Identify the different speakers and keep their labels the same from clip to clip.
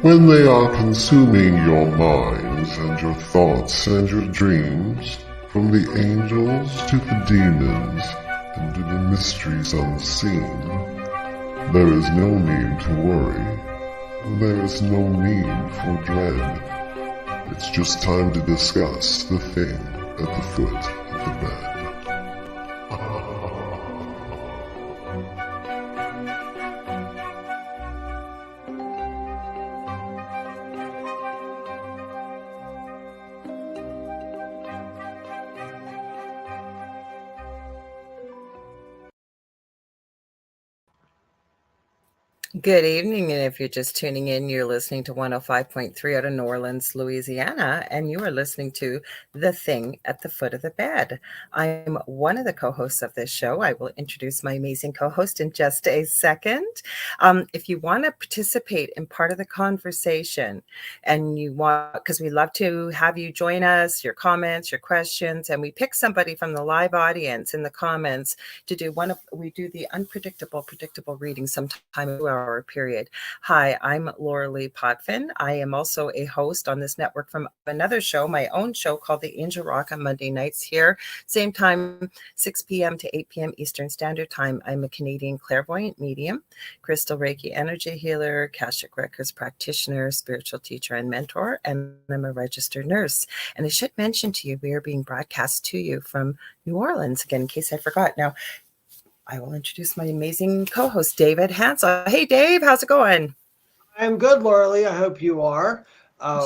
Speaker 1: when they are consuming your minds and your thoughts and your dreams, from the angels to the demons and to the mysteries unseen, there is no need to worry. There is no need for dread. It's just time to discuss the thing at the foot of the bed.
Speaker 2: Good evening, and if you're just tuning in, you're listening to 105.3 out of New Orleans, Louisiana, and you are listening to The Thing at the Foot of the Bed. I'm one of the co-hosts of this show. I will introduce my amazing co-host in just a second. If you want to participate in part of the conversation, and you want, because we love to have you join us, your comments, your questions, and we pick somebody from the live audience in the comments to do we do the unpredictable, predictable reading sometime in our period. Hi, I'm Lorilei Potvin. I am also a host on this network from another show, my own show called The Angel Rock on Monday nights here, same time, 6 p.m. to 8 p.m. Eastern Standard Time. I'm a Canadian clairvoyant medium, crystal Reiki energy healer, Akashic Records practitioner, spiritual teacher and mentor, and I'm a registered nurse. And I should mention to you, we are being broadcast to you from New Orleans, again, in case I forgot. Now, I will introduce my amazing co-host, David Hanzel. Hey, Dave, how's it going?
Speaker 3: I'm good, Lorilei. I hope you are.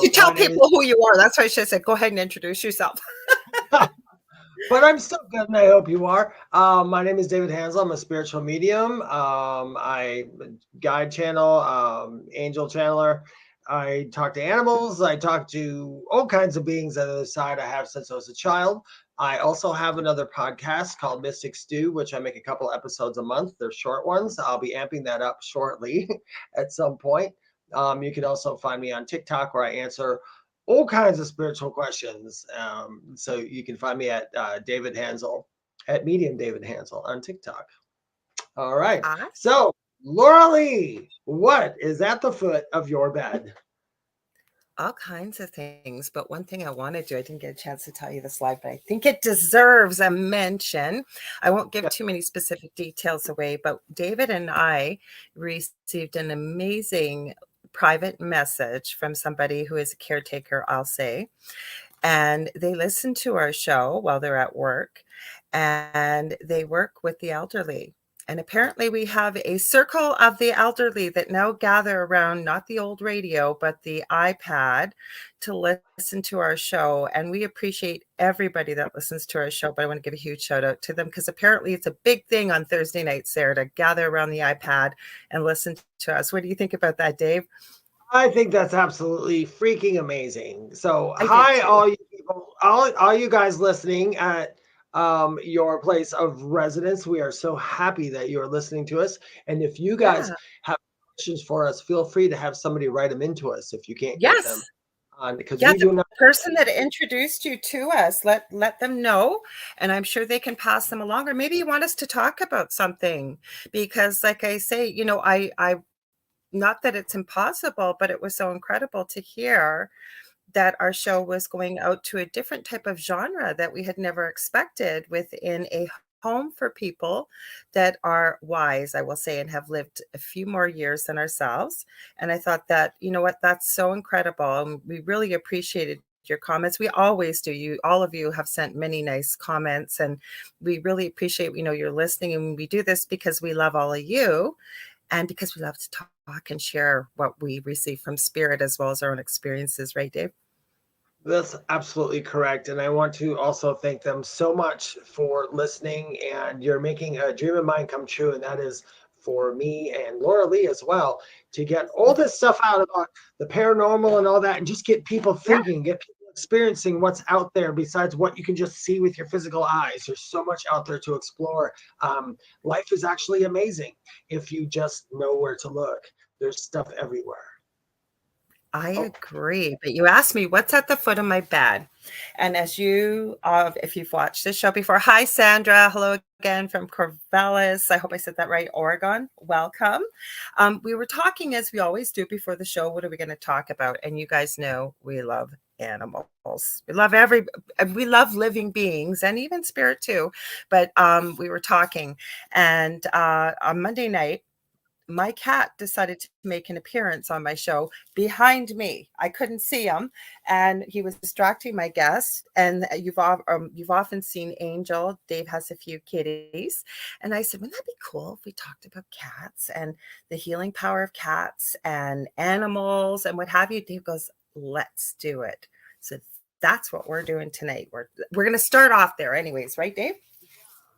Speaker 2: You tell people who you are. That's why I should have said, go ahead and introduce yourself.
Speaker 3: But I'm still good, and I hope you are. My name is David Hanzel. I'm a spiritual medium. I guide channel, angel channeler. I talk to animals. I talk to all kinds of beings on the other side. I have since I was a child. I also have another podcast called Mystic Stew, which I make a couple episodes a month. They're short ones. I'll be amping that up shortly at some point. You can also find me on TikTok where I answer all kinds of spiritual questions. So you can find me at David Hanzel, at Medium David Hanzel on TikTok. All right. So, Lorilei, what is at the foot of your bed?
Speaker 2: All kinds of things, but one thing I want to do, I didn't get a chance to tell you this live, but I think it deserves a mention. I won't give too many specific details away, but David and I received an amazing private message from somebody who is a caretaker, I'll say, and they listen to our show while they're at work, and they work with the elderly. And apparently we have a circle of the elderly that now gather around not the old radio, but the iPad to listen to our show. And we appreciate everybody that listens to our show, but I want to give a huge shout out to them because apparently it's a big thing on Thursday nights there to gather around the iPad and listen to us. What do you think about that, Dave?
Speaker 3: I think that's absolutely freaking amazing. So hi, all you people, all you guys listening at your place of residence. We are so happy that you are listening to us. And if you guys have questions for us, feel free to have somebody write them into us if you can't get them. Because we do not.
Speaker 2: The person that introduced you to us, let them know, and I'm sure they can pass them along. Or maybe you want us to talk about something, because like I say, you know, I not that it's impossible, but it was so incredible to hear that our show was going out to a different type of genre that we had never expected within a home for people that are wise, I will say, and have lived a few more years than ourselves. And I thought that, you know what, that's so incredible. And we really appreciated your comments. We always do. All of you have sent many nice comments, and we really appreciate, you know, you're listening. And we do this because we love all of you, and because we love to talk and share what we receive from spirit as well as our own experiences, right, Dave?
Speaker 3: That's absolutely correct. And I want to also thank them so much for listening, and you're making a dream of mine come true. And that is for me and Lorilei as well, to get all this stuff out about the paranormal and all that, and just get people thinking, get people experiencing what's out there besides what you can just see with your physical eyes. There's so much out there to explore. Life is actually amazing if you just know where to look. There's stuff everywhere.
Speaker 2: I agree. But you asked me what's at the foot of my bed. And as you, if you've watched this show before, hi, Sandra. Hello again from Corvallis. I hope I said that right. Oregon. Welcome. We were talking, as we always do before the show, what are we going to talk about? And you guys know we love animals. We love living beings and even spirit too. But we were talking, and on Monday night, my cat decided to make an appearance on my show behind me. I couldn't see him, and he was distracting my guests. And you've often seen Angel. Dave has a few kitties, and I said, "Wouldn't that be cool if we talked about cats and the healing power of cats and animals and what have you?" Dave goes, "Let's do it." So that's what we're doing tonight. We're going to start off there, anyways, right, Dave?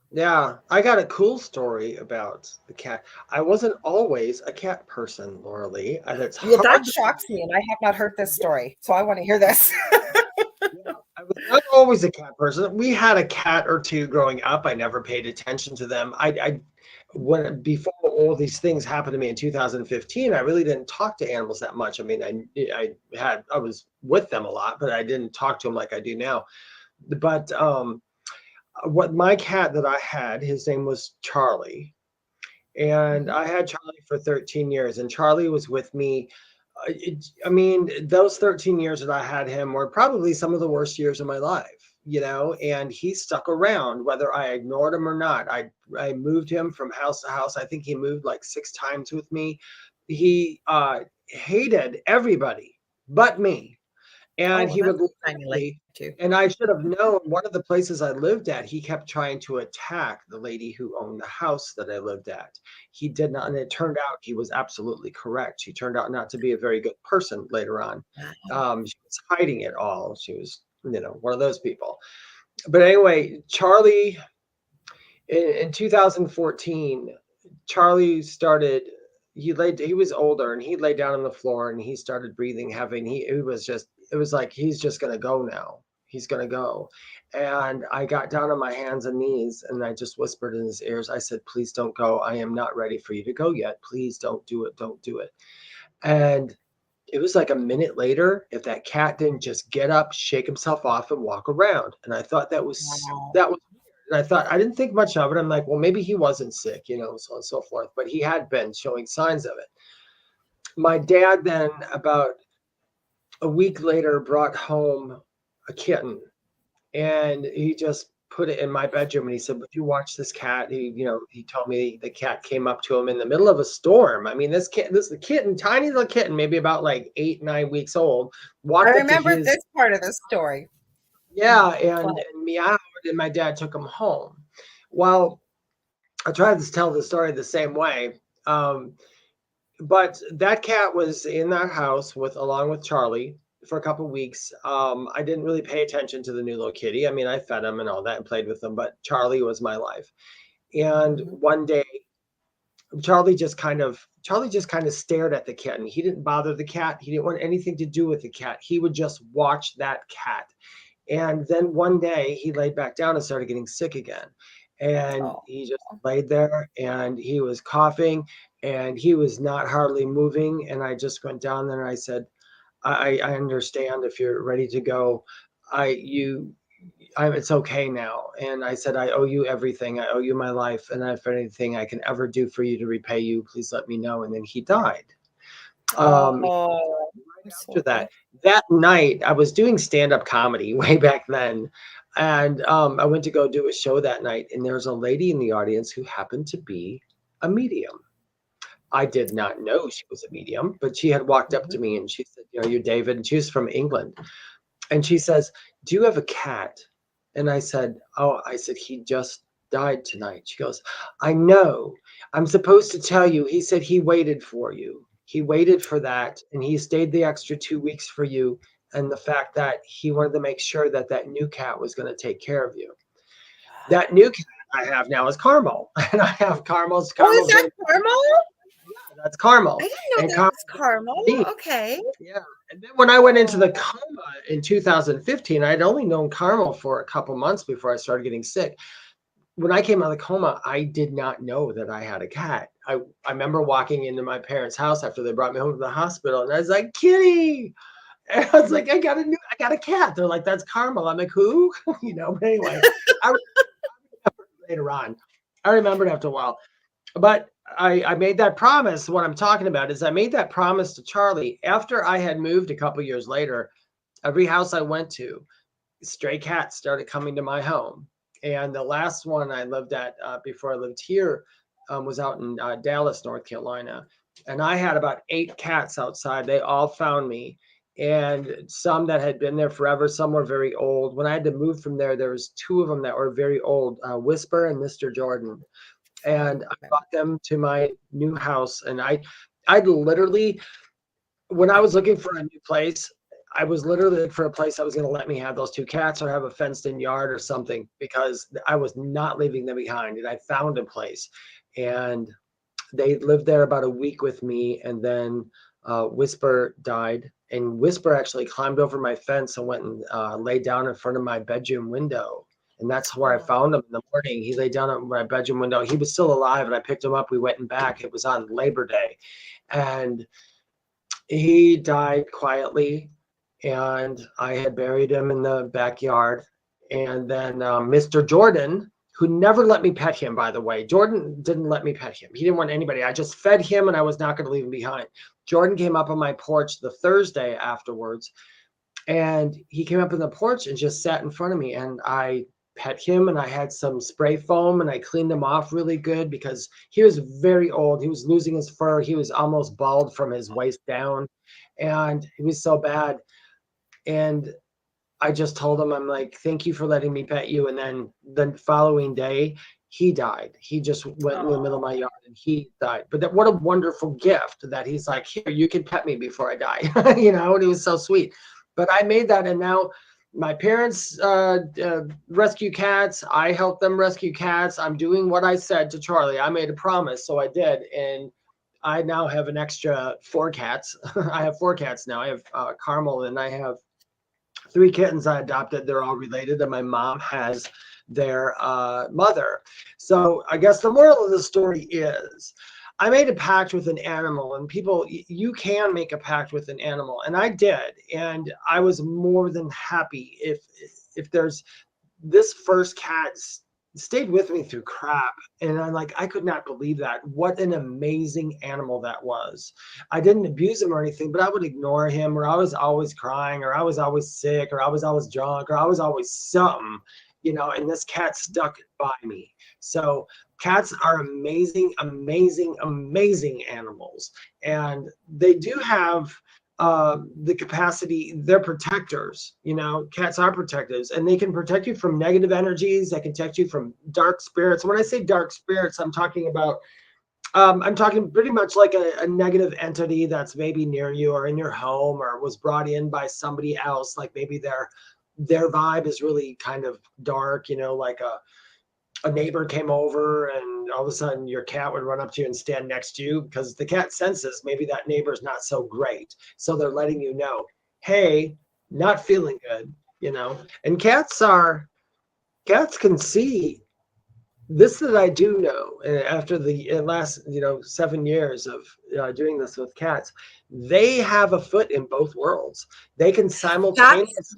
Speaker 3: Yeah, I got a cool story about the cat. I wasn't always a cat person, Lorilei. And it's
Speaker 2: Yeah, that
Speaker 3: hard.
Speaker 2: shocks me, and I have not heard this story, so I want to hear this.
Speaker 3: Yeah, I was not always a cat person. We had a cat or two growing up. I never paid attention to them. When before all these things happened to me in 2015, I really didn't talk to animals that much. I mean, I was with them a lot, but I didn't talk to them like I do now. But what my cat that I had, his name was Charlie, and I had Charlie for 13 years, and Charlie was with me. I mean, those 13 years that I had him were probably some of the worst years of my life, and he stuck around whether I ignored him or not. I moved him from house to house. I think he moved like 6 times with me. He hated everybody but me. And he would literally, and I should have known, one of the places I lived at, he kept trying to attack the lady who owned the house that I lived at. He did not, and it turned out he was absolutely correct. She turned out not to be a very good person later on. She was hiding it all. She was, one of those people. But anyway, Charlie, in 2014, Charlie started, he was older, and he laid down on the floor, and he started breathing heavy. And it was like, he's just going to go now. He's going to go. And I got down on my hands and knees, and I just whispered in his ears. I said, "Please don't go. I am not ready for you to go yet. Please don't do it. Don't do it." And it was like a minute later, if that cat didn't just get up, shake himself off, and walk around. And I thought that was weird. And I thought, I didn't think much of it. I'm like, well, maybe he wasn't sick, so on and so forth. But he had been showing signs of it. My dad then, about a week later, brought home a kitten, and he just put it in my bedroom, and he said, "Would you watch this cat?" He told me the cat came up to him in the middle of a storm. I mean, this kitten, tiny little kitten, maybe about like 8, 9 weeks old, walked
Speaker 2: I
Speaker 3: up to
Speaker 2: remember this part of the story.
Speaker 3: Yeah, and meowed, and my dad took him home. Well, I tried to tell the story the same way. But that cat was in that house along with Charlie for a couple of weeks. I didn't really pay attention to the new little kitty. I mean, I fed him and all that and played with him, but Charlie was my life. And one day, Charlie just kind of stared at the kitten. He didn't bother the cat. He didn't want anything to do with the cat. He would just watch that cat. And then one day he laid back down and started getting sick again. And he just laid there, and he was coughing, and he was not hardly moving. And I just went down there and I said, I understand if you're ready to go. It's okay now. And I said, I owe you everything. I owe you my life. And if anything I can ever do for you to repay you, please let me know. And then he died. After that night, I was doing stand-up comedy way back then. And I went to go do a show that night. And there's a lady in the audience who happened to be a medium. I did not know she was a medium, but she had walked up to me and she said, "You're David." And she was from England. And she says, "Do you have a cat?" And I said, "He just died tonight." She goes, "I know. I'm supposed to tell you. He said he waited for you. He waited for that. And he stayed the extra 2 weeks for you. And the fact that he wanted to make sure that that new cat was going to take care of you." That new cat I have now is Carmel. And I have Carmel's.
Speaker 2: Oh, is that Carmel?
Speaker 3: Yeah, that's Carmel.
Speaker 2: I didn't know that was Carmel. Okay.
Speaker 3: Yeah. And then when I went into the coma in 2015, I'd only known Carmel for a couple months before I started getting sick. When I came out of the coma, I did not know that I had a cat. I remember walking into my parents' house after they brought me home from the hospital, and I was like, Kitty. And I was like, I got a cat. They're like, that's Carmel. I'm like, who? But anyway, I remember later on. I remembered after a while. But I made that promise. What I'm talking about is I made that promise to Charlie after I had moved a couple years later. Every house I went to, stray cats started coming to my home. And the last one I lived at before I lived here was out in Dallas, North Carolina. And I had about 8 cats outside. They all found me. And some that had been there forever, some were very old. When I had to move from there, there was 2 of them that were very old, Whisper and Mr. Jordan. And I brought them to my new house. And I literally, when I was looking for a new place, I was literally looking for a place that was going to let me have those 2 cats or have a fenced in yard or something, because I was not leaving them behind. And I found a place, and they lived there about a week with me. And then Whisper died, and Whisper actually climbed over my fence and went and laid down in front of my bedroom window. And that's where I found him in the morning. He lay down at my bedroom window. He was still alive, and I picked him up. We went and back. It was on Labor Day. And he died quietly, and I had buried him in the backyard. And then Mr. Jordan, who never let me pet him, by the way. Jordan didn't let me pet him. He didn't want anybody. I just fed him, and I was not going to leave him behind. Jordan came up on my porch the Thursday afterwards, and he came up on the porch and just sat in front of me, and I pet him, and I had some spray foam, and I cleaned him off really good because he was very old. He was losing his fur. He was almost bald from his waist down, and he was so bad. And I just told him, I'm like, thank you for letting me pet you. And then the following day, he died. He just went in the middle of my yard and he died. But what a wonderful gift that he's like, here, you can pet me before I die. And it was so sweet. But I made that, and now my parents rescue cats. I help them rescue cats. I'm doing what I said to Charlie. I made a promise, so I did. And I now have an extra 4 cats. I have 4 cats now. I have Carmel, and I have 3 kittens I adopted. They're all related, and my mom has their mother. So I guess the moral of the story is I made a pact with an animal, and people, you can make a pact with an animal, and I did, and I was more than happy. If there's this first cat stayed with me through crap, and I could not believe that. What an amazing animal that was. I didn't abuse him or anything, but I would ignore him, or I was always crying, or I was always sick, or I was always drunk, or I was always something, and this cat stuck by me. So cats are amazing, amazing, amazing animals, and they do have the capacity. They're protectors. Cats are protectors, and they can protect you from negative energies. They can protect you from dark spirits. When I say dark spirits, I'm talking about I'm talking pretty much like a negative entity that's maybe near you or in your home, or was brought in by somebody else. Like maybe their vibe is really kind of dark, like a neighbor came over, and all of a sudden your cat would run up to you and stand next to you, because the cat senses maybe that neighbor's not so great. So they're letting you know, hey, not feeling good, And cats can see this, that I do know. After the last 7 years of doing this with cats, they have a foot in both worlds. They can simultaneously.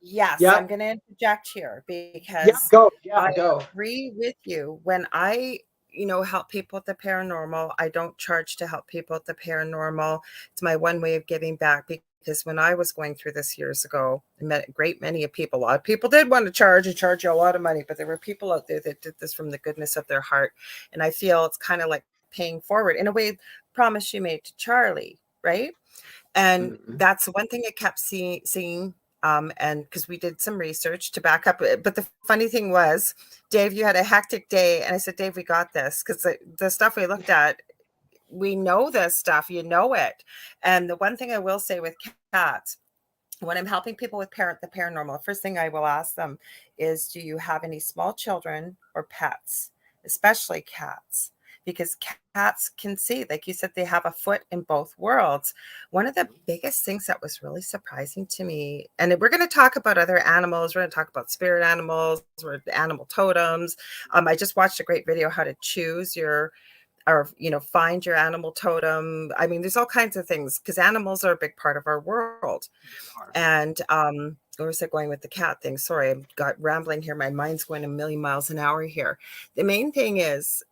Speaker 2: Yes.
Speaker 3: Yep.
Speaker 2: I'm going to interject here because
Speaker 3: go.
Speaker 2: I agree with you. When I help people with the paranormal, I don't charge to help people with the paranormal. It's my one way of giving back, because when I was going through this years ago, I met a great many of people. A lot of people did want to charge you a lot of money, but there were people out there that did this from the goodness of their heart. And I feel it's kind of like paying forward in a way, promise you made to Charlie, right? And that's one thing I kept seeing. And because we did some research to back up. But the funny thing was, Dave, you had a hectic day. And I said, Dave, we got this. Because the stuff we looked at, we know this stuff, it. And the one thing I will say with cats, when I'm helping people with the paranormal, first thing I will ask them is, do you have any small children or pets, especially cats? Because cats can see, like you said, they have a foot in both worlds. One of the biggest things that was really surprising to me, and we're going to talk about other animals, we're going to talk about spirit animals, or animal totems. I just watched a great video, how to choose your or, find your animal totem. I mean, there's all kinds of things because animals are a big part of our world. And where was I going with the cat thing? Sorry, I got rambling here. My mind's going a million miles an hour here. The main thing is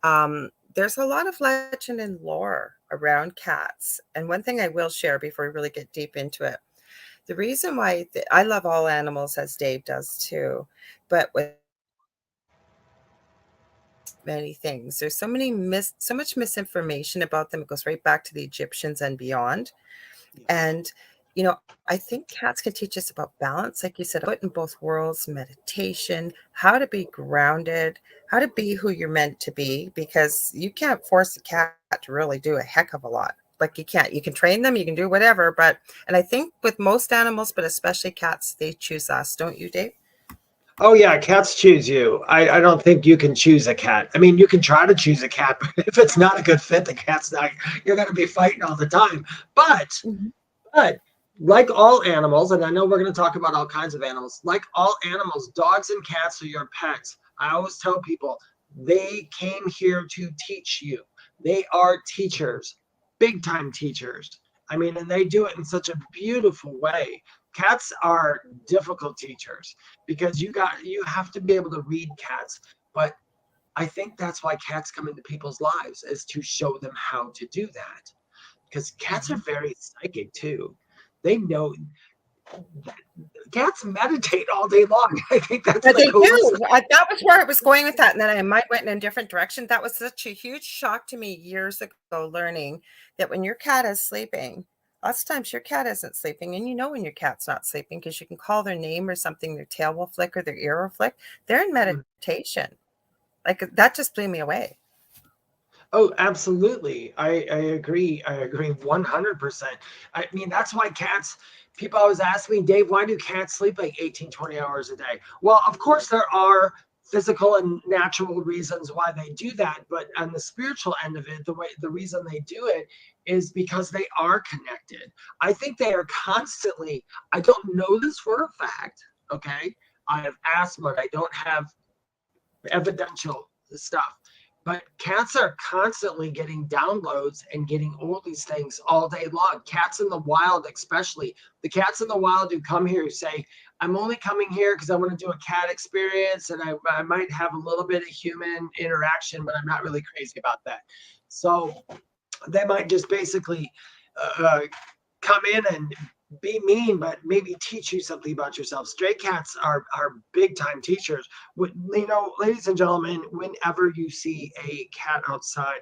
Speaker 2: there's a lot of legend and lore around cats. And one thing I will share before we really get deep into it, the reason why I love all animals, as Dave does too, but with many things, there's so much misinformation about them. It goes right back to the Egyptians and beyond. And, I think cats can teach us about balance, like you said, about in both worlds, meditation, how to be grounded, how to be who you're meant to be, because you can't force a cat to really do a heck of a lot. Like you can train them, you can do whatever, and I think with most animals, but especially cats, they choose us, don't you, Dave?
Speaker 3: Oh yeah, cats choose you. I don't think you can choose a cat. I mean, you can try to choose a cat, but if it's not a good fit, the cat's not. You're going to be fighting all the time. But like all animals, and I know we're going to talk about all kinds of animals. Like all animals, dogs and cats are your pets. I always tell people they came here to teach you. They are teachers, big time teachers. I mean, and they do it in such a beautiful way. Cats are difficult teachers because you have to be able to read cats. But I think that's why cats come into people's lives, is to show them how to do that. Because cats are very psychic too. They know cats meditate all day long. I think that's
Speaker 2: But
Speaker 3: the
Speaker 2: they do.
Speaker 3: coolest.
Speaker 2: That was where I was going with that. And then I might went in a different direction. That was such a huge shock to me years ago, learning that when your cat is sleeping, lots of times your cat isn't sleeping. And you know when your cat's not sleeping because you can call their name or something, their tail will flick or their ear will flick. They're in meditation. Like that just blew me away.
Speaker 3: Oh, absolutely. I agree. I agree 100%. I mean, that's why cats, people always ask me, Dave, why do cats sleep like 18, 20 hours a day? Well, of course, there are physical and natural reasons why they do that. But on the spiritual end of it, the reason they do it is because they are connected. I think they are constantly, I don't know this for a fact. Okay. I have asthma. I don't have evidential stuff. But cats are constantly getting downloads and getting all these things all day long. Cats in the wild, especially the cats in the wild who come here who say, I'm only coming here because I want to do a cat experience and I might have a little bit of human interaction, but I'm not really crazy about that. So they might just basically come in and be mean, but maybe teach you something about yourself. Stray cats are big time teachers. Ladies and gentlemen, whenever you see a cat outside,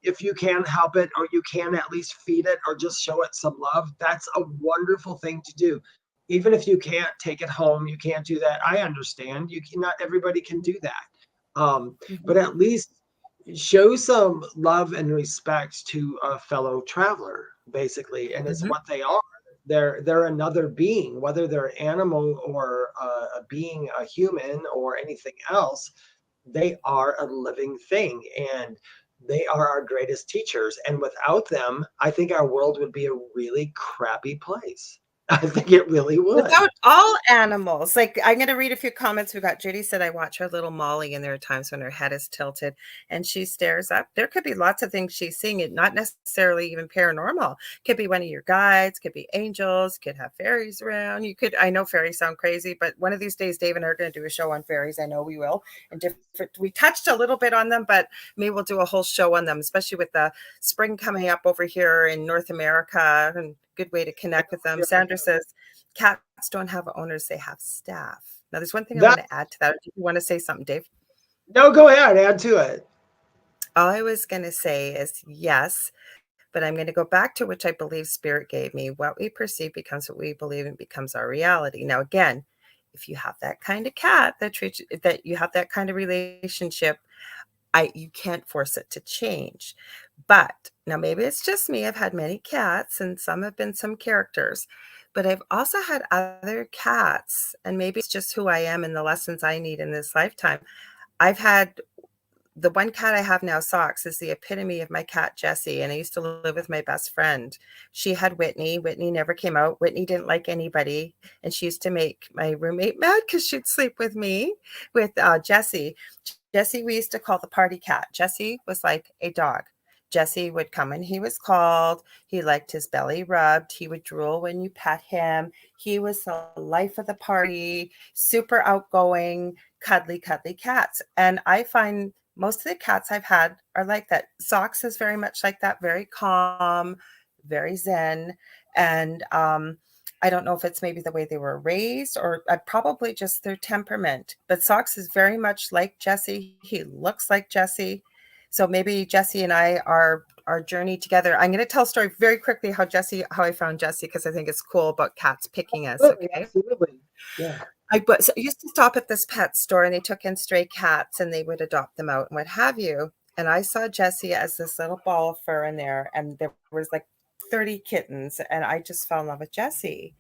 Speaker 3: if you can help it, or you can at least feed it or just show it some love, that's a wonderful thing to do. Even if you can't take it home, you can't do that. I understand. Not everybody can do that. But at least show some love and respect to a fellow traveler, basically, and it's what they are. They're another being, whether they're an animal or a being, a human or anything else. They are a living thing, and they are our greatest teachers. And without them, I think our world would be a really crappy place. I think it really would.
Speaker 2: Without all animals, like I'm going to read a few comments. We got Judy said, I watch her little Molly, and there are times when her head is tilted and she stares up. There could be lots of things she's seeing, it not necessarily even paranormal. Could be one of your guides, could be angels, could have fairies around. I know fairies sound crazy, but one of these days, Dave and I are going to do a show on fairies. I know we will. And we touched a little bit on them, but maybe we'll do a whole show on them, especially with the spring coming up over here in North America, and good way to connect with them. Sandra says, cats don't have owners, they have staff. Now, there's one thing I want to add to that. Do you want to say something, Dave?
Speaker 3: No, go ahead, add to it.
Speaker 2: All I was going to say is yes, but I'm going to go back to which I believe Spirit gave me. What we perceive becomes what we believe and becomes our reality. Now, again, if you have that kind of cat that you have that kind of relationship, you can't force it to change. But now maybe it's just me. I've had many cats and some have been some characters, but I've also had other cats, and maybe it's just who I am and the lessons I need in this lifetime. I've had the one cat I have now, Socks, is the epitome of my cat, Jessie. And I used to live with my best friend. She had Whitney. Whitney never came out. Whitney didn't like anybody. And she used to make my roommate mad because she'd sleep with me, with Jessie. Jessie, we used to call the party cat. Jessie was like a dog. Jesse would come when he was called. He liked his belly rubbed. He would drool when you pet him. He was the life of the party, super outgoing, cuddly, cuddly cats. And I find most of the cats I've had are like that. Socks is very much like that, very calm, very zen. And I don't know if it's maybe the way they were raised or probably just their temperament. But Socks is very much like Jesse. He looks like Jesse. So maybe Jesse and I are our journey together. I'm going to tell a story very quickly how I found Jesse, because I think it's cool about cats picking us.
Speaker 3: Absolutely,
Speaker 2: Okay.
Speaker 3: absolutely. Yeah.
Speaker 2: I used to stop at this pet store, and they took in stray cats and they would adopt them out and what have you. And I saw Jesse as this little ball of fur in there, and there was like 30 kittens, and I just fell in love with Jesse.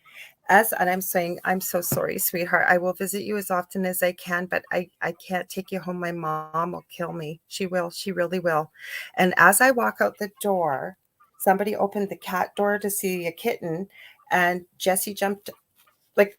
Speaker 2: And I'm saying, I'm so sorry, sweetheart. I will visit you as often as I can, but I can't take you home. My mom will kill me. She will. She really will. And as I walk out the door, somebody opened the cat door to see a kitten, and Jesse jumped like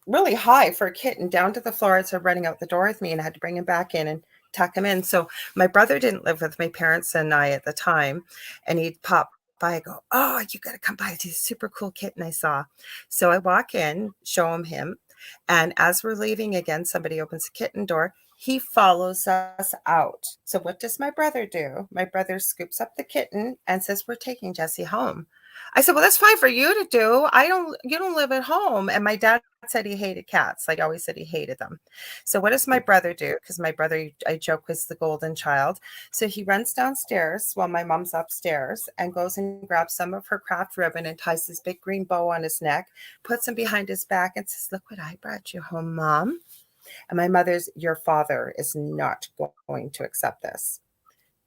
Speaker 2: really high for a kitten down to the floor and started running out the door with me, and I had to bring him back in and tuck him in. So my brother didn't live with my parents and I at the time, and he'd pop by. I go, oh, you got to come by. He's a super cool kitten I saw. So I walk in, show him. And as we're leaving again, somebody opens the kitten door. He follows us out. So what does my brother do? My brother scoops up the kitten and says, we're taking Jesse home. I said, well, that's fine for you to do. You don't live at home. And my dad said he hated cats. Like, always said he hated them. So what does my brother do? Because my brother, I joke, was the golden child. So he runs downstairs while my mom's upstairs and goes and grabs some of her craft ribbon and ties this big green bow on his neck, puts him behind his back and says, look what I brought you home, Mom. And my mother's, your father is not going to accept this.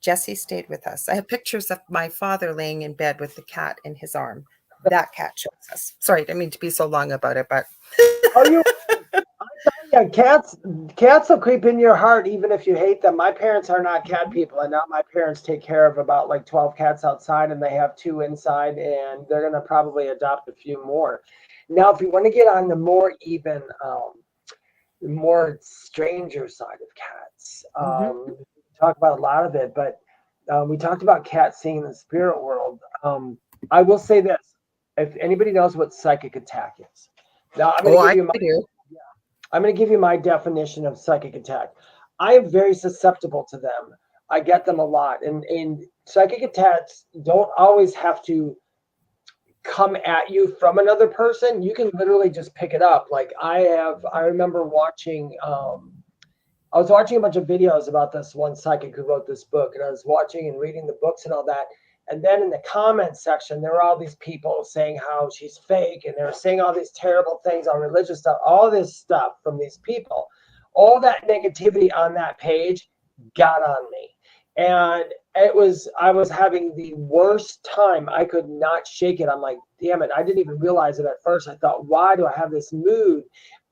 Speaker 2: Jesse stayed with us. I have pictures of my father laying in bed with the cat in his arm. That cat shows us. Sorry, I didn't mean to be so long about it, but
Speaker 3: Oh, yeah, cats will creep in your heart even if you hate them. My parents are not cat people, and now my parents take care of about like 12 cats outside, and they have 2 inside, and they're going to probably adopt a few more. Now, if you want to get on the more even, more stranger side of cats, we talk about a lot of it, but we talked about cats seeing the spirit world. I will say this: if anybody knows what psychic attack is, now I'm going to give you my definition of psychic attack. I am very susceptible to them. I get them a lot, and psychic attacks don't always have to come at you from another person. You can literally just pick it up. Like I remember watching, I was watching a bunch of videos about this one psychic who wrote this book, and I was watching and reading the books and all that. And then in the comments section, there were all these people saying how she's fake, and they were saying all these terrible things on religious stuff, all this stuff from these people. All that negativity on that page got on me. And I was having the worst time. I could not shake it. I'm like, damn it. I didn't even realize it at first. I thought, why do I have this mood?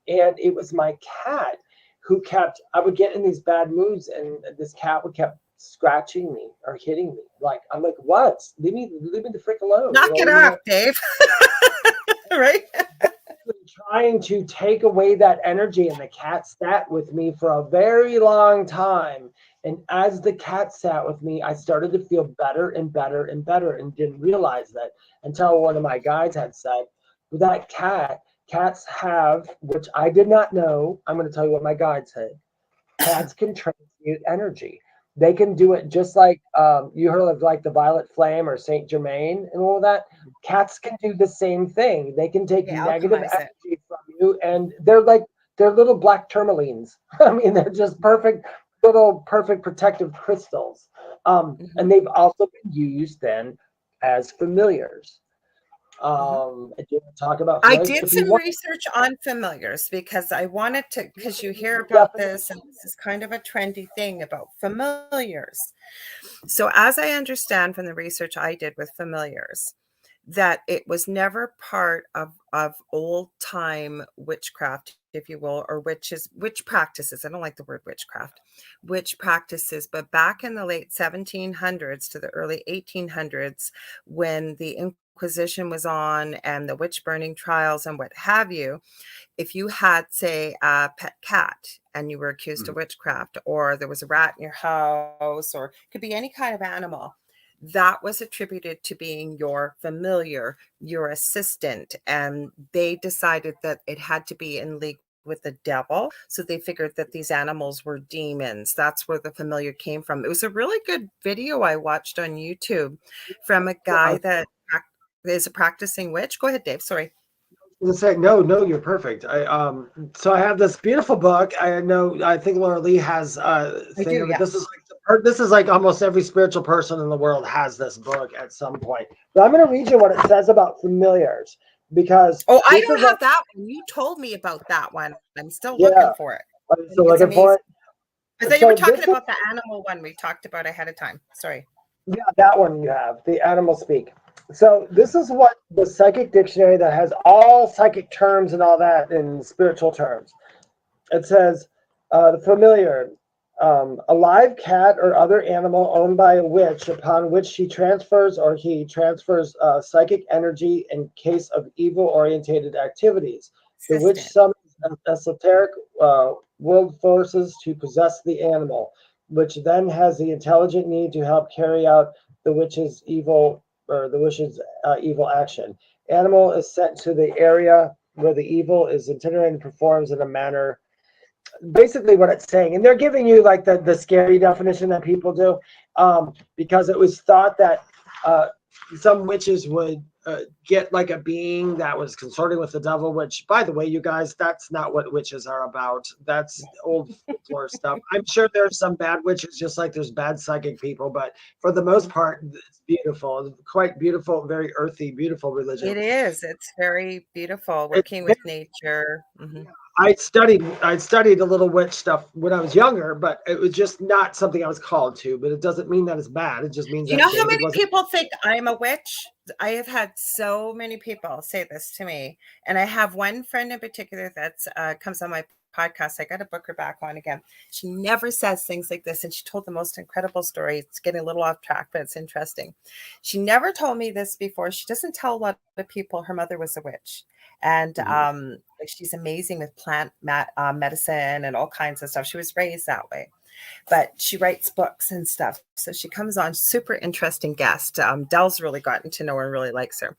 Speaker 3: And it was my cat who I would get in these bad moods, and this cat would kept scratching me or hitting me. Like, I'm like, what? Leave me the frick alone.
Speaker 2: Knock it off, Dave. Right?
Speaker 3: Trying to take away that energy, and the cat sat with me for a very long time. And as the cat sat with me, I started to feel better and better and better, and didn't realize that until one of my guides had said, that cats have, which I did not know. I'm going to tell you what my guide said. Cats can transmute energy. They can do it just like you heard of like the Violet Flame or Saint Germain and all that. Cats can do the same thing. They can take negative energy from you, and they're little black tourmalines. I mean, they're just perfect protective crystals. And they've also been used then as familiars. Do you want to talk about familiars?
Speaker 2: I did some research on familiars because I wanted to, because you hear about this, and this is kind of a trendy thing about familiars. So as I understand from the research I did with familiars, that it was never part of old time witchcraft, if you will, or witch practices. I don't like the word witchcraft, witch practices. But back in the late 1700s to the early 1800s, when the Inquisition was on and the witch burning trials and what have you, if you had, say, a pet cat and you were accused of witchcraft, or there was a rat in your house, or it could be any kind of animal, that was attributed to being your familiar, your assistant. And they decided that it had to be in league with the devil. So they figured that these animals were demons. That's where the familiar came from. It was a really good video I watched on YouTube from a guy that is a practicing witch. Go ahead, Dave. Sorry.
Speaker 3: Say no, you're perfect. So I have this beautiful book. I think Lorilei has thing of it. This is like almost every spiritual person in the world has this book at some point. But I'm going to read you what it says about familiars, because
Speaker 2: I don't have that one. You told me about that one. I'm still looking for it.
Speaker 3: So looking for it.
Speaker 2: I thought you were talking about the animal one we talked about ahead of time. Sorry.
Speaker 3: Yeah, that one you have, the animal speak. So this is what the psychic dictionary that has all psychic terms and all that in spiritual terms. It says, the familiar, a live cat or other animal owned by a witch upon which she transfers or he transfers psychic energy in case of evil-orientated activities. The witch summons esoteric world forces to possess the animal, which then has the intelligent need to help carry out the witch's evil action. Animal is sent to the area where the evil is intended and performs in a manner. Basically what it's saying, and they're giving you like the scary definition that people do, because it was thought that some witches would get like a being that was consorting with the devil, which, by the way, you guys, that's not what witches are about. That's old folklore stuff. I'm sure there's some bad witches, just like there's bad psychic people, but for the most part, it's beautiful. It's quite beautiful, very earthy, beautiful religion.
Speaker 2: It is. It's very beautiful, working with nature. Mm-hmm.
Speaker 3: I studied a little witch stuff when I was younger, but it was just not something I was called to. But it doesn't mean that it's bad. It just means
Speaker 2: you know how many people think I'm a witch? I have had so many people say this to me, and I have one friend in particular that's comes on my podcast. I got to book her back on again. She never says things like this, and she told the most incredible story. It's getting a little off track, but it's interesting. She never told me this before. She doesn't tell a lot of people her mother was a witch. And she's amazing with plant medicine and all kinds of stuff. She was raised that way, but she writes books and stuff. So she comes on, super interesting guest. Dell's really gotten to know her and really likes her.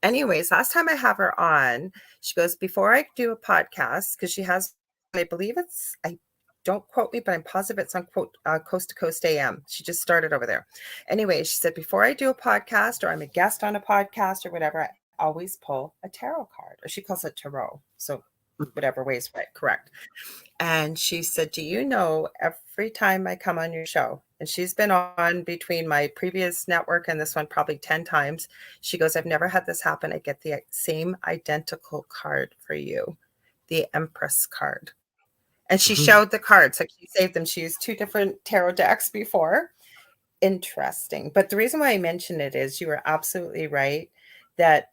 Speaker 2: Anyways, last time I have her on, she goes, before I do a podcast, because she has, I believe it's, I don't quote me, but I'm positive it's on Coast to Coast AM. She just started over there. Anyway, she said, before I do a podcast or I'm a guest on a podcast or whatever, I always pull a tarot card, or she calls it tarot. So whatever way is right, correct. And she said, do you know, every time I come on your show, and she's been on between my previous network and this one probably 10 times, she goes, I've never had this happen. I get the same identical card for you, the Empress card. And she showed the cards, like she saved them. She used 2 different tarot decks before. Interesting. But the reason why I mention it is you are absolutely right that,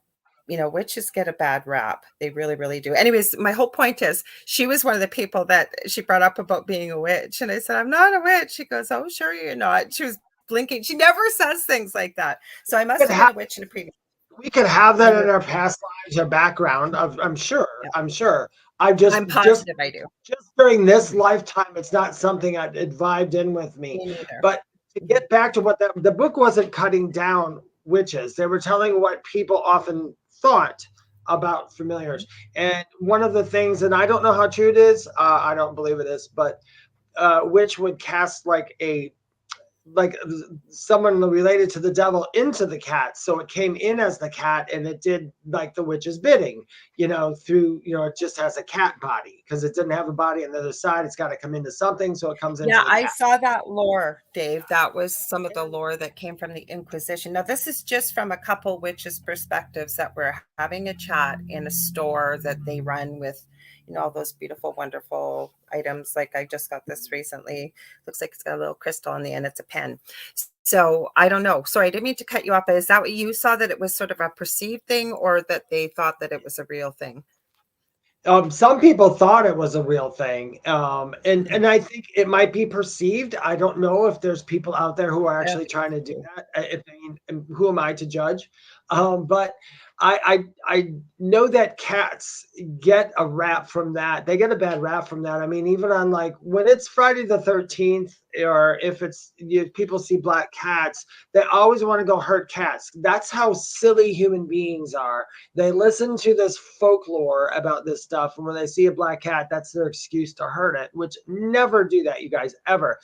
Speaker 2: you know, witches get a bad rap. They really, really do. Anyways, my whole point is she was one of the people that she brought up about being a witch. And I said, I'm not a witch. She goes, oh, sure you're not. She was blinking. She never says things like that. So I must have been a witch in a previous.
Speaker 3: We could have that in our past lives or background. I'm sure. Yeah. I'm sure. I'm positive I do. Just during this lifetime, it's not something it vibed in with me. But to get back to what the book wasn't cutting down witches. They were telling what people often thought about familiars. And one of the things, and I don't know how true it is, I don't believe it is, but witch would cast like someone related to the devil into the cat. So it came in as the cat and it did like the witch's bidding, through, it just has a cat body because it didn't have a body on the other side. It's got to come into something. So it comes into the
Speaker 2: I
Speaker 3: cat.
Speaker 2: saw that lore, Dave. That was some of the lore that came from the Inquisition. Now, this is just from a couple witches' perspectives that were having a chat in a store that they run with, all those beautiful, wonderful items. Like I just got this recently. Looks like it's got a little crystal on the end. It's a pen. So I don't know. Sorry, I didn't mean to cut you off. But is that what you saw, that it was sort of a perceived thing, or that they thought that it was a real thing?
Speaker 3: Some people thought it was a real thing. And I think it might be perceived. I don't know if there's people out there who are actually trying to do that. Who am I to judge? But I know that cats get a rap from that. They get a bad rap from that. I mean, even on like when it's Friday the 13th, or if it's people see black cats, they always want to go hurt cats. That's how silly human beings are. They listen to this folklore about this stuff, and when they see a black cat, that's their excuse to hurt it. Which never do that, you guys, ever.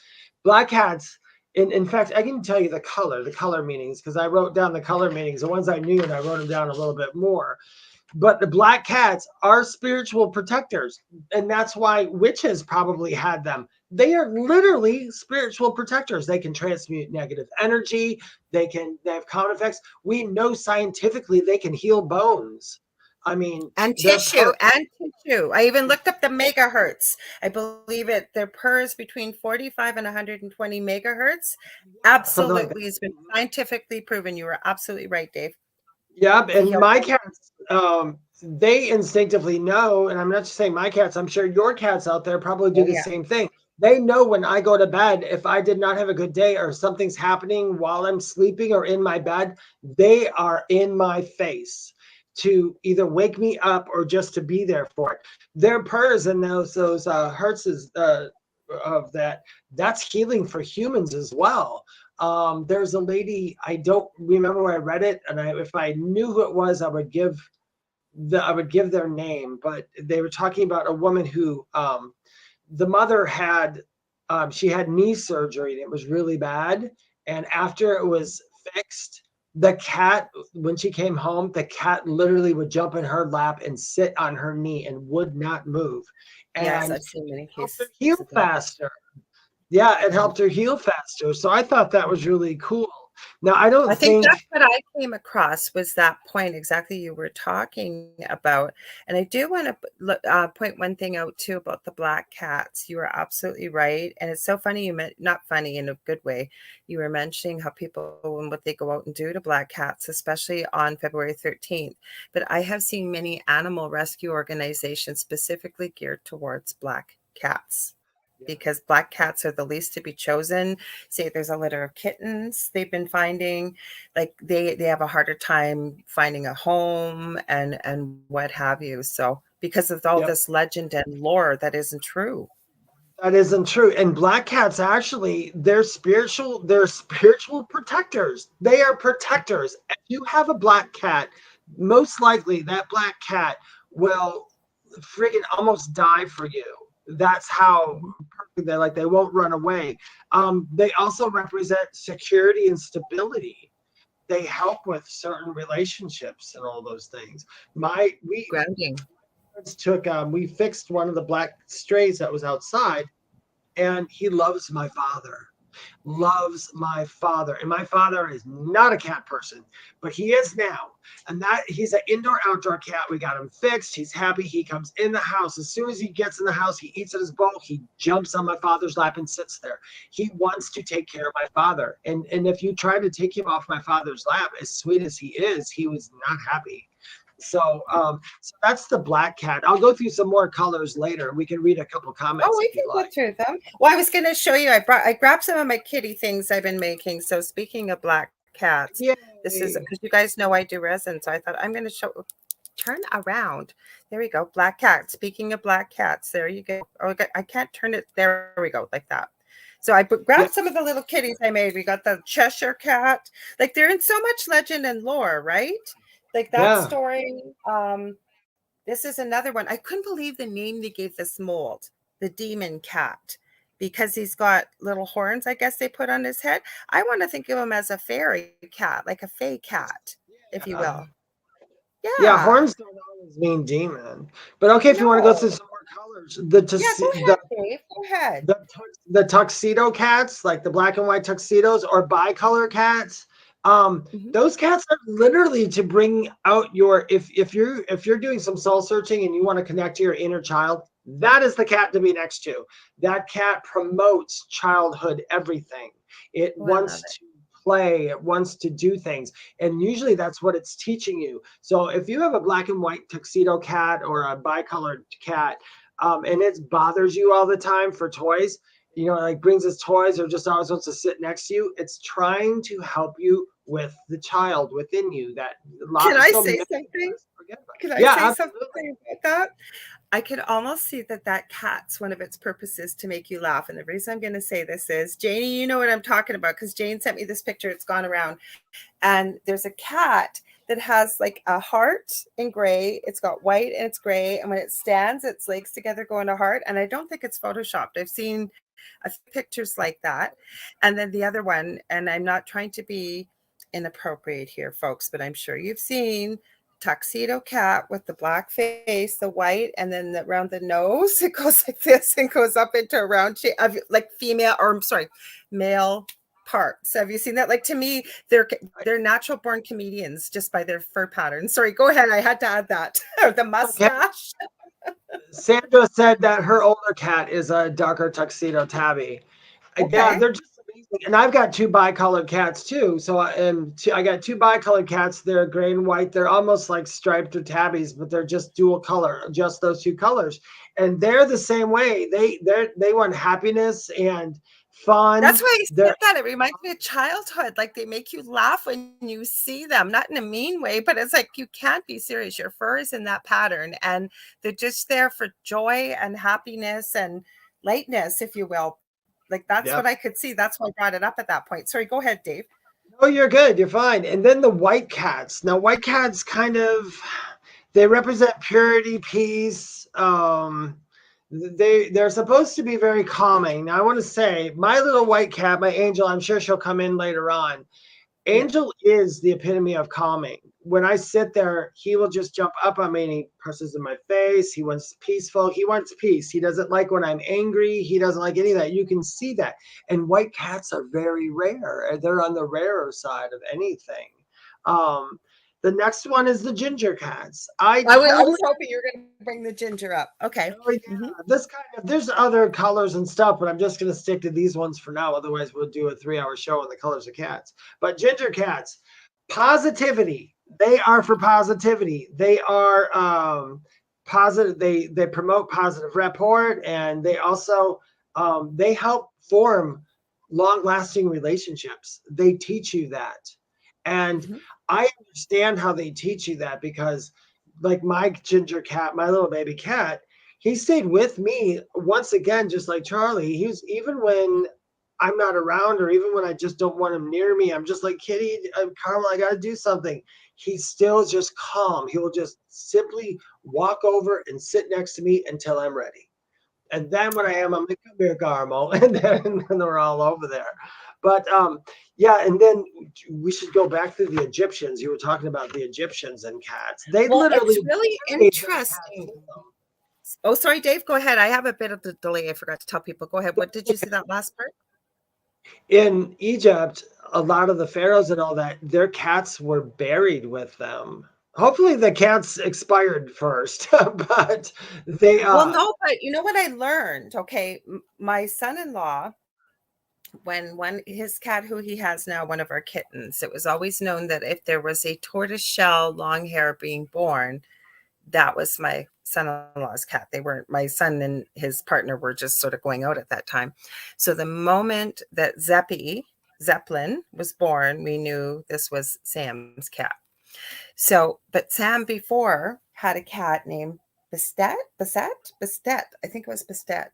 Speaker 3: Black cats. In fact, I can tell you the color meanings, because I wrote down the color meanings, the ones I knew, and I wrote them down a little bit more. But the black cats are spiritual protectors, and that's why witches probably had them. They are literally spiritual protectors. They can transmute negative energy. They have counter effects. We know scientifically they can heal bones. I mean,
Speaker 2: and tissue. I even looked up the megahertz. I believe their purr is between 45 and 120 megahertz. Absolutely, it's been scientifically proven. You were absolutely right, Dave.
Speaker 3: Yep, and my cats, they instinctively know, and I'm not just saying my cats, I'm sure your cats out there probably do the same thing. They know when I go to bed, if I did not have a good day or something's happening while I'm sleeping or in my bed, they are in my face to either wake me up or just to be there for it. Their purrs and those hertzes of that's healing for humans as well. There's a lady, I don't remember where I read it, and if I knew who it was, I would give their name. But they were talking about a woman who the mother had she had knee surgery, and it was really bad. And after it was fixed, the cat, when she came home, the cat literally would jump in her lap and sit on her knee and would not move. And
Speaker 2: yes, I've seen many cases.
Speaker 3: Heal faster. Yeah, it helped her heal faster. So I thought that was really cool. Now, I think
Speaker 2: that's what I came across was that point exactly you were talking about. And I do want to point one thing out too about the black cats. You are absolutely right. And it's so funny, not funny in a good way. You were mentioning how people and what they go out and do to black cats, especially on February 13th. But I have seen many animal rescue organizations specifically geared towards black cats. Because black cats are the least to be chosen. Say there's a litter of kittens they've been finding, like they have a harder time finding a home and what have you. So because of all this legend and lore that isn't true.
Speaker 3: That isn't true. And black cats, actually, they're spiritual protectors. They are protectors. If you have a black cat, most likely that black cat will friggin' almost die for you. That's how perfect they're. Like, they won't run away. They also represent security and stability. They help with certain relationships and all those things.
Speaker 2: Grounding.
Speaker 3: We fixed one of the black strays that was outside, and he loves my father. And my father is not a cat person, but he is now. And that he's an indoor outdoor cat. We got him fixed. He's happy. He comes in the house. As soon as he gets in the house, he eats at his bowl. He jumps on my father's lap and sits there. He wants to take care of my father. And if you try to take him off my father's lap, as sweet as he is, he was not happy. So that's the black cat. I'll go through some more colors later. We can read a couple comments.
Speaker 2: Oh, we can go through them. Well, I was going to show you. I grabbed some of my kitty things I've been making. So speaking of black cats, this is because you guys know I do resin. So I thought I'm going to turn around. There we go. Black cat. Speaking of black cats, there you go. Oh, I can't turn it. There we go, like that. So I grabbed some of the little kitties I made. We got the Cheshire cat. Like, they're in so much legend and lore, right? Like that story. This is another one. I couldn't believe the name they gave this mold, the demon cat, because he's got little horns, I guess they put on his head. I want to think of him as a fairy cat, like a fae cat, if you will.
Speaker 3: Yeah, horns don't always mean demon. But okay, if you want to go through some more colors.
Speaker 2: Go ahead.
Speaker 3: The tuxedo cats, like the black and white tuxedos, or bicolor cats. Those cats are literally to bring out your, if you're doing some soul searching and you want to connect to your inner child, that is the cat to be next to. That cat promotes childhood everything. It wants to play, it wants to do things. And usually that's what it's teaching you. So if you have a black and white tuxedo cat or a bicolored cat, and it bothers you all the time for toys, like brings its toys or just always wants to sit next to you, it's trying to help you with the child within you. That
Speaker 2: Can I
Speaker 3: so
Speaker 2: say
Speaker 3: many
Speaker 2: something?
Speaker 3: of us forget about.
Speaker 2: Can I
Speaker 3: Yeah,
Speaker 2: say something
Speaker 3: absolutely.
Speaker 2: about that? I could almost see that cat's one of its purposes to make you laugh. And the reason I'm going to say this is, Janie, you know what I'm talking about, because Jane sent me this picture. It's gone around. And there's a cat that has like a heart in gray. It's got white and it's gray. And when it stands, its legs together go into heart. And I don't think it's photoshopped. I've seen a few pictures like that. And then the other one, and I'm not trying to be inappropriate here, folks, but I'm sure you've seen tuxedo cat with the black face, the white, and then around the nose, it goes like this and goes up into a round shape of like female, or I'm sorry, male parts. Have you seen that? Like, to me, they're natural born comedians just by their fur pattern. Sorry, go ahead. I had to add that. The mustache.
Speaker 3: Sandra said that her older cat is a darker tuxedo tabby.
Speaker 2: Okay.
Speaker 3: Yeah, they're just amazing. And I've got two bicolored cats too. So I got two bicolored cats. They're gray and white. They're almost like striped or tabbies, but they're just dual color, just those two colors. And they're the same way. They want happiness and fun.
Speaker 2: That's why I said that. It reminds me of childhood. Like, they make you laugh when you see them, not in a mean way, but it's like, you can't be serious. Your fur is in that pattern, and they're just there for joy and happiness and lightness, if you will. Like, that's what I could see. That's why I brought it up at that point. Sorry, go ahead, Dave.
Speaker 3: Oh, you're good. You're fine. And then the white cats. Now, white cats they represent purity, peace. They're supposed to be very calming. Now, I want to say, my little white cat, my Angel, I'm sure she'll come in later on. Angel is the epitome of calming. When I sit there, he will just jump up on me and he presses in my face. He wants peaceful. He wants peace. He doesn't like when I'm angry. He doesn't like any of that. You can see that. And white cats are very rare. They're on the rarer side of anything. The next one is the ginger cats. I
Speaker 2: was hoping you were going to bring the ginger up. Okay.
Speaker 3: Oh, yeah. There's other colors and stuff, but I'm just going to stick to these ones for now. Otherwise, we'll do a 3-hour show on the colors of cats. But ginger cats, positivity. They are for positivity. They are positive. They promote positive rapport, and they also they help form long-lasting relationships. They teach you that, and I understand how they teach you that, because like my ginger cat, my little baby cat, he stayed with me once again, just like Charlie. He's even when I'm not around, or even when I just don't want him near me, I'm just like, Kitty, Carmel, I got to do something. He's still just calm. He will just simply walk over and sit next to me until I'm ready. And then when I am, I'm like, come here, Carmel. And then we're all over there. But yeah, and then we should go back to the Egyptians. You were talking about the Egyptians and cats. They literally.
Speaker 2: It's really interesting. Oh, sorry, Dave. Go ahead. I have a bit of the delay. I forgot to tell people. Go ahead. What did you say that last part?
Speaker 3: In Egypt, a lot of the pharaohs and all that, their cats were buried with them. Hopefully the cats expired first, but they
Speaker 2: well, no, but you know what I learned? Okay, my son-in-law, when his cat, who he has now, one of our kittens, it was always known that if there was a tortoiseshell long hair being born, that was my son-in-law's cat. They weren't, my son and his partner were just sort of going out at that time. So the moment that Zeppelin was born, we knew this was Sam's cat. So, but Sam before had a cat named Bastet. I think it was Bastet.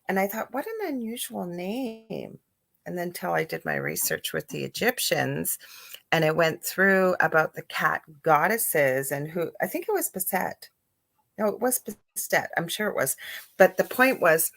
Speaker 2: And I thought, what an unusual name. And then till I did my research with the Egyptians, and I went through about the cat goddesses and who, I think it was Bastet. No, it was Bastet. I'm sure it was. But the point was,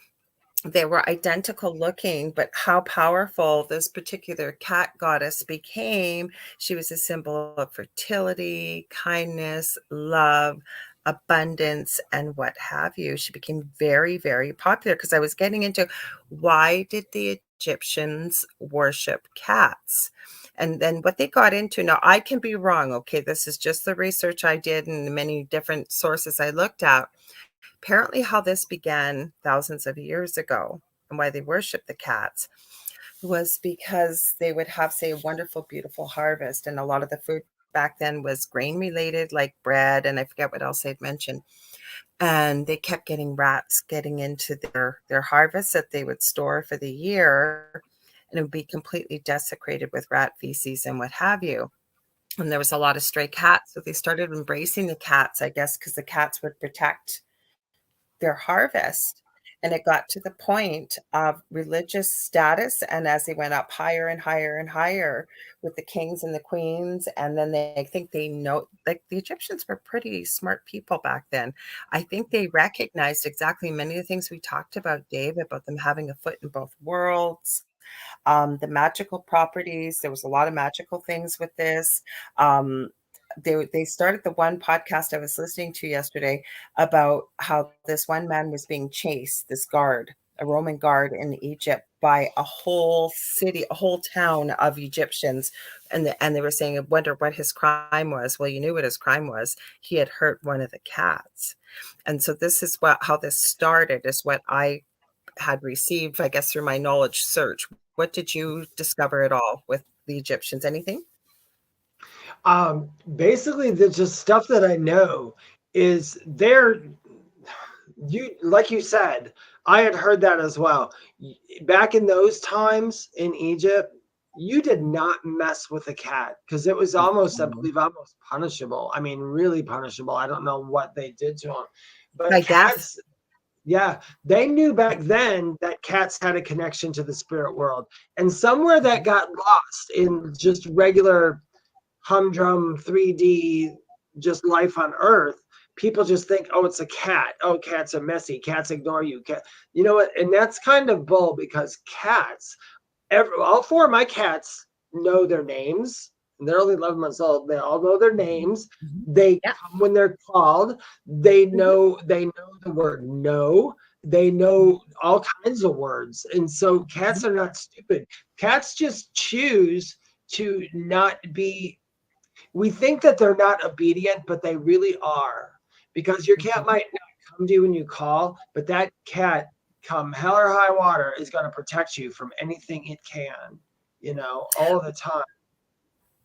Speaker 2: they were identical looking, but how powerful this particular cat goddess became. She was a symbol of fertility, kindness, love, abundance, and what have you. She became very, very popular because I was getting into, why did the Egyptians worship cats? And then what they got into, now I can be wrong, okay, this is just the research I did and many different sources I looked at. Apparently how this began thousands of years ago and why they worshiped the cats was because they would have, say, a wonderful, beautiful harvest. And a lot of the food back then was grain related, like bread, and I forget what else they'd mentioned. And they kept getting rats getting into their harvest that they would store for the year. and it would be completely desecrated with rat feces and what have you. And there was a lot of stray cats, so they started embracing the cats, I guess, because the cats would protect their harvest. And it got to the point of religious status. And as they went up higher and higher and higher with the kings and the queens, and then I think they know, like the Egyptians were pretty smart people back then. I think they recognized exactly many of the things we talked about, Dave, about them having a foot in both worlds. The magical properties, there was a lot of magical things with this. They started the one podcast I was listening to yesterday about how this one man was being chased, this guard, a Roman guard in Egypt, by a whole city, a whole town of Egyptians. And they were saying, I wonder what his crime was. Well, you knew what his crime was. He had hurt one of the cats. And so this is how this started, is what I had received, I guess, through my knowledge search. What did you discover at all with the Egyptians? Anything?
Speaker 3: Basically, the just stuff that I know is like you said, I had heard that as well. Back in those times in Egypt, you did not mess with a cat because it was almost, I believe, almost punishable. I mean, really punishable. I don't know what they did to them, but
Speaker 2: Like
Speaker 3: cats. Yeah, they knew back then that cats had a connection to the spirit world, and somewhere that got lost in just regular humdrum 3D, just life on Earth. People just think, oh, it's a cat. Oh, cats are messy. Cats ignore you. You know what? And that's kind of bull, because cats, all four of my cats know their names. And they're only 11 months old. They all know their names. They come when they're called. They know the word no. They know all kinds of words. And so cats are not stupid. Cats just choose to not be. We think that they're not obedient, but they really are, because your cat might not come to you when you call, but that cat, come hell or high water, is going to protect you from anything it can, all the time.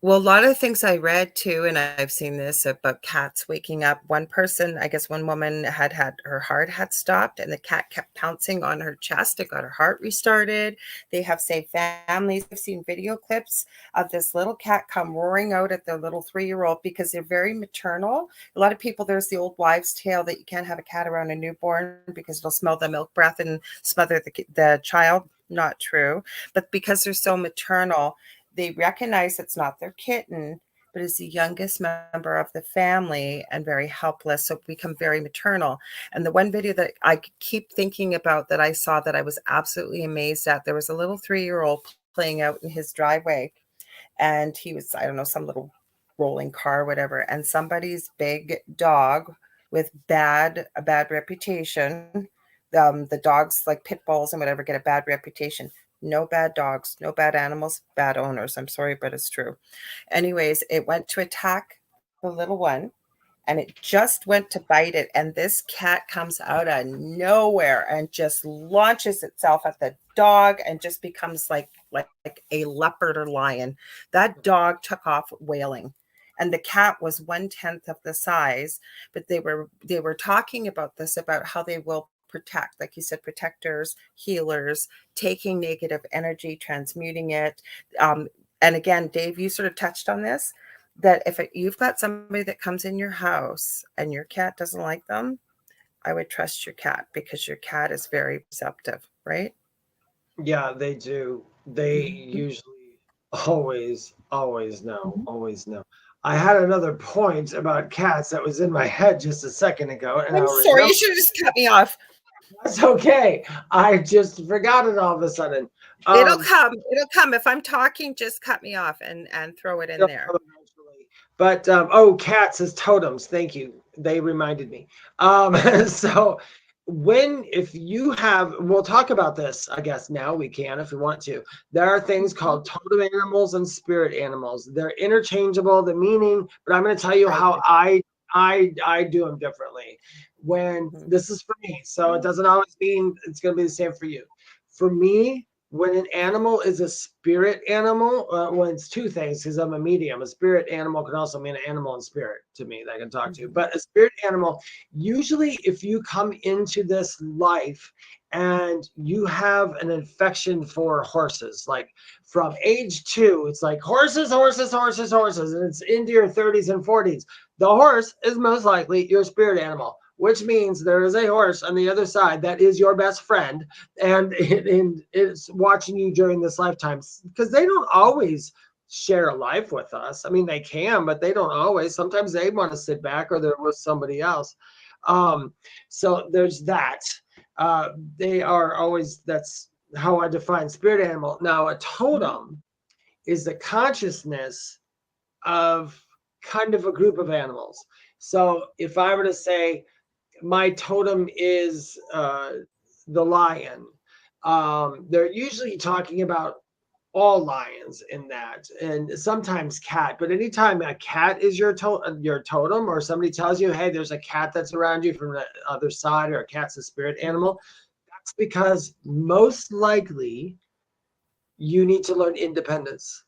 Speaker 2: Well, a lot of things I read too, and I've seen this about cats waking up. One person, I guess one woman had her heart had stopped, and the cat kept pouncing on her chest. It got her heart restarted. They have saved families. I've seen video clips of this little cat come roaring out at their little 3-year-old, because they're very maternal. A lot of people, there's the old wives' tale that you can't have a cat around a newborn because it'll smell the milk breath and smother the child. Not true. But because they're so maternal, they recognize it's not their kitten, but is the youngest member of the family and very helpless, so become very maternal. And the one video that I keep thinking about that I saw that I was absolutely amazed at, there was a little 3-year-old playing out in his driveway, and he was, I don't know, some little rolling car or whatever, and somebody's big dog with a bad reputation. The dogs, like pit bulls and whatever, get a bad reputation. No bad dogs, no bad animals, bad owners. I'm sorry, but it's true. Anyways, it went to attack the little one, and it just went to bite it. And this cat comes out of nowhere and just launches itself at the dog and just becomes like a leopard or lion. That dog took off wailing. And the cat was 1/10 of the size, but they were talking about this, about how they will protect, like you said, protectors, healers, taking negative energy, transmuting it. And again, Dave, you sort of touched on this, that if you've got somebody that comes in your house and your cat doesn't like them, I would trust your cat, because your cat is very perceptive, right?
Speaker 3: Yeah, they do. They usually always know. I had another point about cats that was in my head just a second ago, and
Speaker 2: I'm sorry, you should have just cut me off.
Speaker 3: That's okay. I just forgot it all of a sudden.
Speaker 2: It'll come. If I'm talking, just cut me off and throw it in there.
Speaker 3: But cats as totems. Thank you. They reminded me. So if you have, we'll talk about this, I guess now we can, if we want to. There are things called totem animals and spirit animals. They're interchangeable, the meaning, but I'm going to tell you how I do them differently. When this is for me, so it doesn't always mean it's going to be the same for you. For me, when an animal is a spirit animal, well, it's two things, because I'm a medium. A spirit animal can also mean an animal and spirit to me that I can talk to. But a spirit animal, usually if you come into this life and you have an affection for horses, like from age 2, it's like horses, horses, horses, horses, and it's into your 30s and 40s. The horse is most likely your spirit animal, which means there is a horse on the other side that is your best friend, and it's watching you during this lifetime, because they don't always share a life with us. I mean, they can, but they don't always. Sometimes they want to sit back or they're with somebody else. So there's that. They are always, that's how I define spirit animal. Now, a totem is the consciousness of kind of a group of animals. So if I were to say my totem is the lion, they're usually talking about all lions in that, and sometimes cat. But anytime a cat is your totem, or somebody tells you, hey, there's a cat that's around you from the other side, or a cat's a spirit animal, that's because most likely you need to learn independence.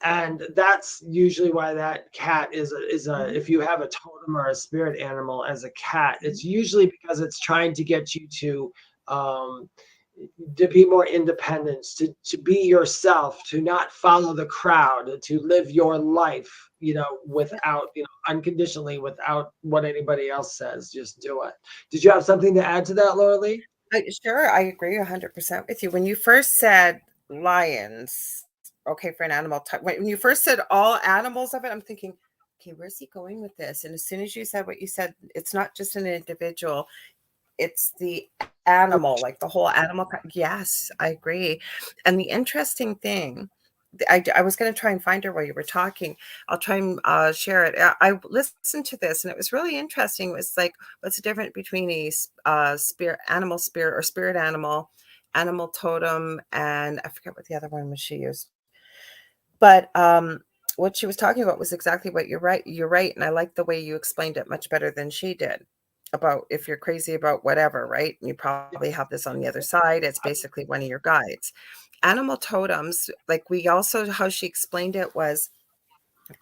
Speaker 3: And that's usually why that cat is a if you have a totem or a spirit animal as a cat, it's usually because it's trying to get you to be more independent, to be yourself, to not follow the crowd, to live your life, without, unconditionally, without what anybody else says. Just do it. Did you have something to add to that, Lorilei?
Speaker 2: Sure, I agree 100% with you. When you first said lions, okay, for an animal type, when you first said all animals of it, I'm thinking, okay, where's he going with this? And as soon as you said what you said, it's not just an individual, it's the animal, like the whole animal. Yes, I agree. And the interesting thing, I was going to try and find her while you were talking. I'll try and share it. I listened to this and it was really interesting. It was like, what's the difference between a spirit animal, animal totem, and I forget what the other one was she used. But what she was talking about was exactly what you're right. You're right. And I like the way you explained it much better than she did, about if you're crazy about whatever, right? And you probably have this on the other side. It's basically one of your guides. Animal totems, like we also, how she explained it was,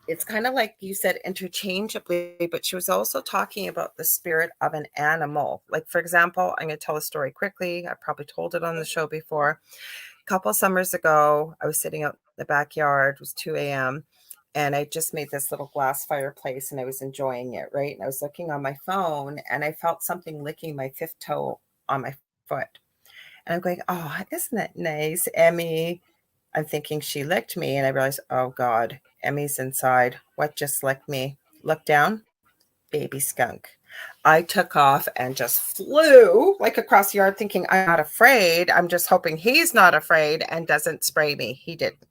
Speaker 2: it's kind of like you said interchangeably, but she was also talking about the spirit of an animal. Like, for example, I'm going to tell a story quickly. I probably told it on the show before. A couple of summers ago, I was sitting out in the backyard. It was 2 a.m. And I just made this little glass fireplace and I was enjoying it, right? And I was looking on my phone and I felt something licking my fifth toe on my foot. And I'm going, oh, isn't that nice, Emmy? I'm thinking she licked me. And I realized, oh God, Emmy's inside. What just licked me? Look down, baby skunk. I took off and just flew like across the yard thinking I'm not afraid. I'm just hoping he's not afraid and doesn't spray me. He didn't.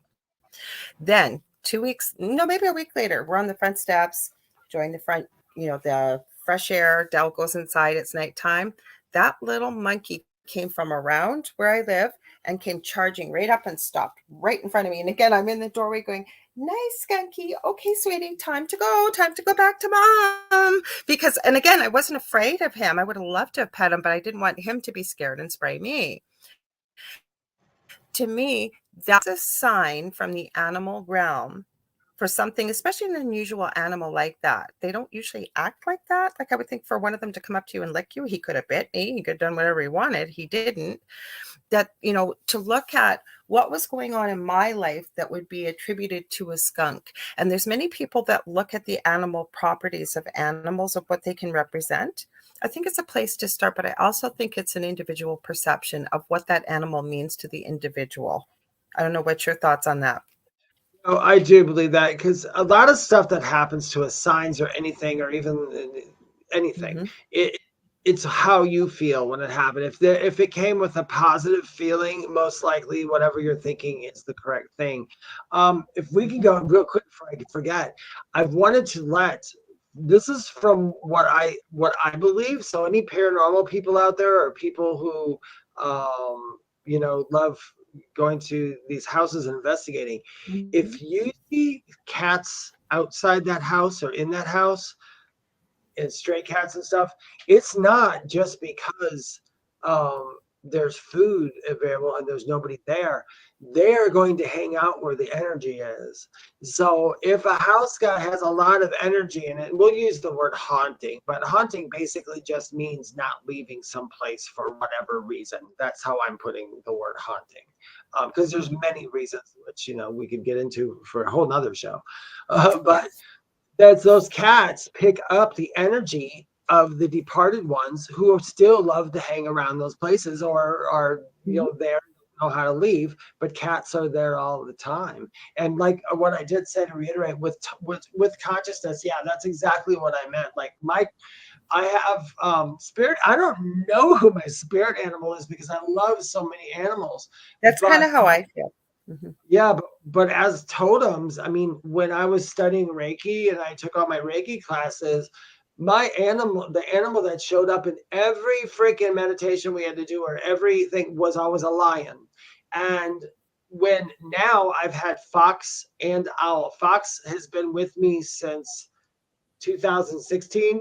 Speaker 2: Then 2 weeks, no, maybe a week later, we're on the front steps, enjoying the front, the fresh air. Dell goes inside. It's nighttime. That little monkey came from around where I live and came charging right up and stopped right in front of me. And again, I'm in the doorway going, nice, skunky. Okay, sweetie, time to go back to mom. Because, and again, I wasn't afraid of him. I would have loved to have pet him, but I didn't want him to be scared and spray me. To me, that's a sign from the animal realm for something, especially an unusual animal like that. They don't usually act like that. Like I would think for one of them to come up to you and lick you, he could have bit me. He could have done whatever he wanted. He didn't. That, to look at what was going on in my life that would be attributed to a skunk. And there's many people that look at the animal properties of animals, of what they can represent. I think it's a place to start, but I also think it's an individual perception of what that animal means to the individual. I don't know what's your thoughts on that.
Speaker 3: Oh, I do believe that, because a lot of stuff that happens to us, signs or anything, or even anything, it's how you feel when it happened. If it came with a positive feeling, most likely whatever you're thinking is the correct thing. If we can go real quick before I forget, I've wanted to this is from what I believe. So any paranormal people out there, or people who love going to these houses and investigating, if you see cats outside that house or in that house, and stray cats and stuff, it's not just because there's food available and there's nobody there, they're going to hang out where the energy is. So if a house guy has a lot of energy in it, we'll use the word haunting, but haunting basically just means not leaving someplace for whatever reason. That's how I'm putting the word haunting. Because there's many reasons, which, we could get into for a whole nother show. But that's those cats pick up the energy of the departed ones who still love to hang around those places or are there, know how to leave, but cats are there all the time. And like what I did say, to reiterate, with consciousness, yeah, that's exactly what I meant. Like I have spirit. I don't know who my spirit animal is because I love so many animals.
Speaker 2: That's kind of how I feel.
Speaker 3: Mm-hmm. Yeah, but as totems, I mean, when I was studying Reiki and I took all my Reiki classes, the animal that showed up in every freaking meditation we had to do or everything was always a lion. And now I've had fox and owl. Fox has been with me since 2016.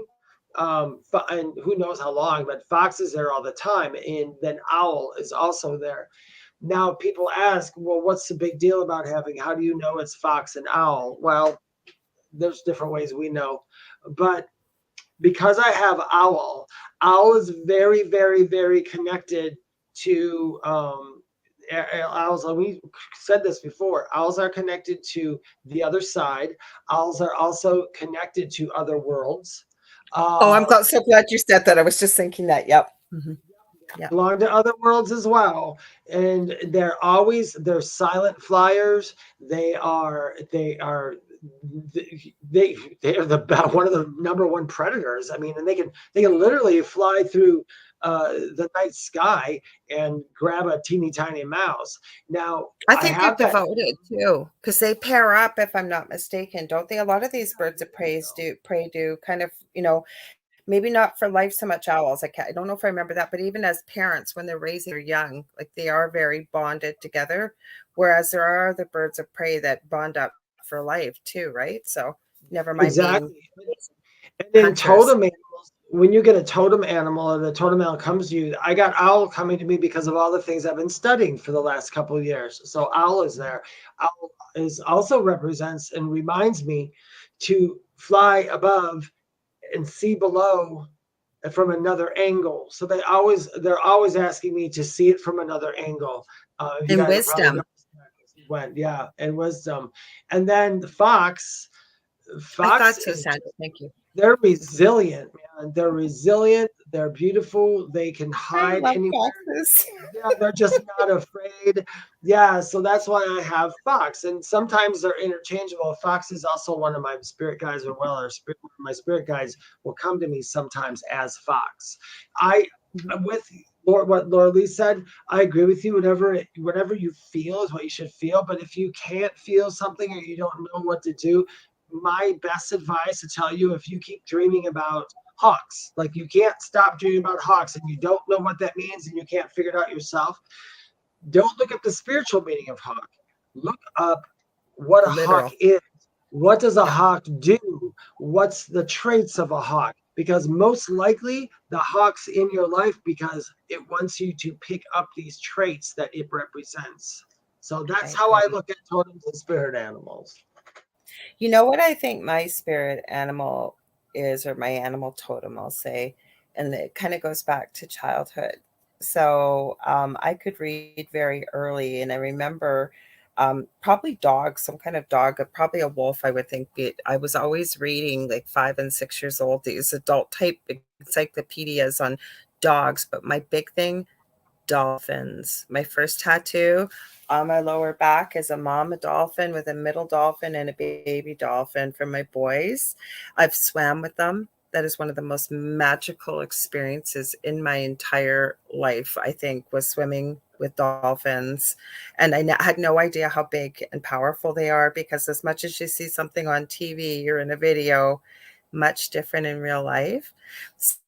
Speaker 3: And who knows how long, but fox is there all the time. And then owl is also there. Now people ask, well, what's the big deal about how do you know it's fox and owl? Well, there's different ways we know, but because I have owl is very, very, very connected to owls. We said this before. Owls are connected to the other side. Owls are also connected to other worlds.
Speaker 2: I'm so glad you said that. I was just thinking that. Yep. Mm-hmm.
Speaker 3: Yep. Belong to other worlds as well, and they're silent flyers. They are one of the number one predators. I mean, and they can literally fly through the night sky and grab a teeny tiny mouse. Now
Speaker 2: I think they're devoted too, because they pair up, if I'm not mistaken, don't they? A lot of these birds of prey do kind of, maybe not for life so much owls. I don't know if I remember that, but even as parents, when they're raising their young, like they are very bonded together. Whereas there are other birds of prey that bond up for life too, right? So never mind.
Speaker 3: Exactly. And then totem animals, when you get a totem animal and the totem animal comes to you, I got owl coming to me because of all the things I've been studying for the last couple of years. So owl is there. Owl also represents and reminds me to fly above and see below from another angle. So they're always asking me to see it from another angle.
Speaker 2: And wisdom.
Speaker 3: And wisdom. And then the fox.
Speaker 2: I thought so, Sandra. Thank you.
Speaker 3: They're resilient, man. They're resilient. They're beautiful. They can hide anywhere. Yeah, they're just not afraid. Yeah, so that's why I have fox. And sometimes they're interchangeable. Fox is also one of my spirit guides as well. My spirit guides will come to me sometimes as fox. With what Lorilei said, I agree with you. Whatever you feel is what you should feel. But if you can't feel something or you don't know what to do, my best advice to tell you, if you keep dreaming about hawks, like you can't stop dreaming about hawks and you don't know what that means and you can't figure it out yourself, don't look up the spiritual meaning of hawk. Look up what a hawk is. What does a hawk do? What's the traits of a hawk? Because most likely the hawk's in your life because it wants you to pick up these traits that it represents. So that's how I look at totems and spirit animals.
Speaker 2: You know what I think my spirit animal is, or my animal totem, I'll say, and it kind of goes back to childhood. So I could read very early, and I remember probably dogs, some kind of dog, probably a wolf, I would think. I was always reading, like 5 and 6 years old, these adult type encyclopedias on dogs. But my big thing, dolphins. My first tattoo on my lower back is a mama dolphin with a middle dolphin and a baby dolphin for my boys. I've swam with them. That is one of the most magical experiences in my entire life, I think, was swimming with dolphins. And I had no idea how big and powerful they are, because as much as you see something on TV or in a video, much different in real life.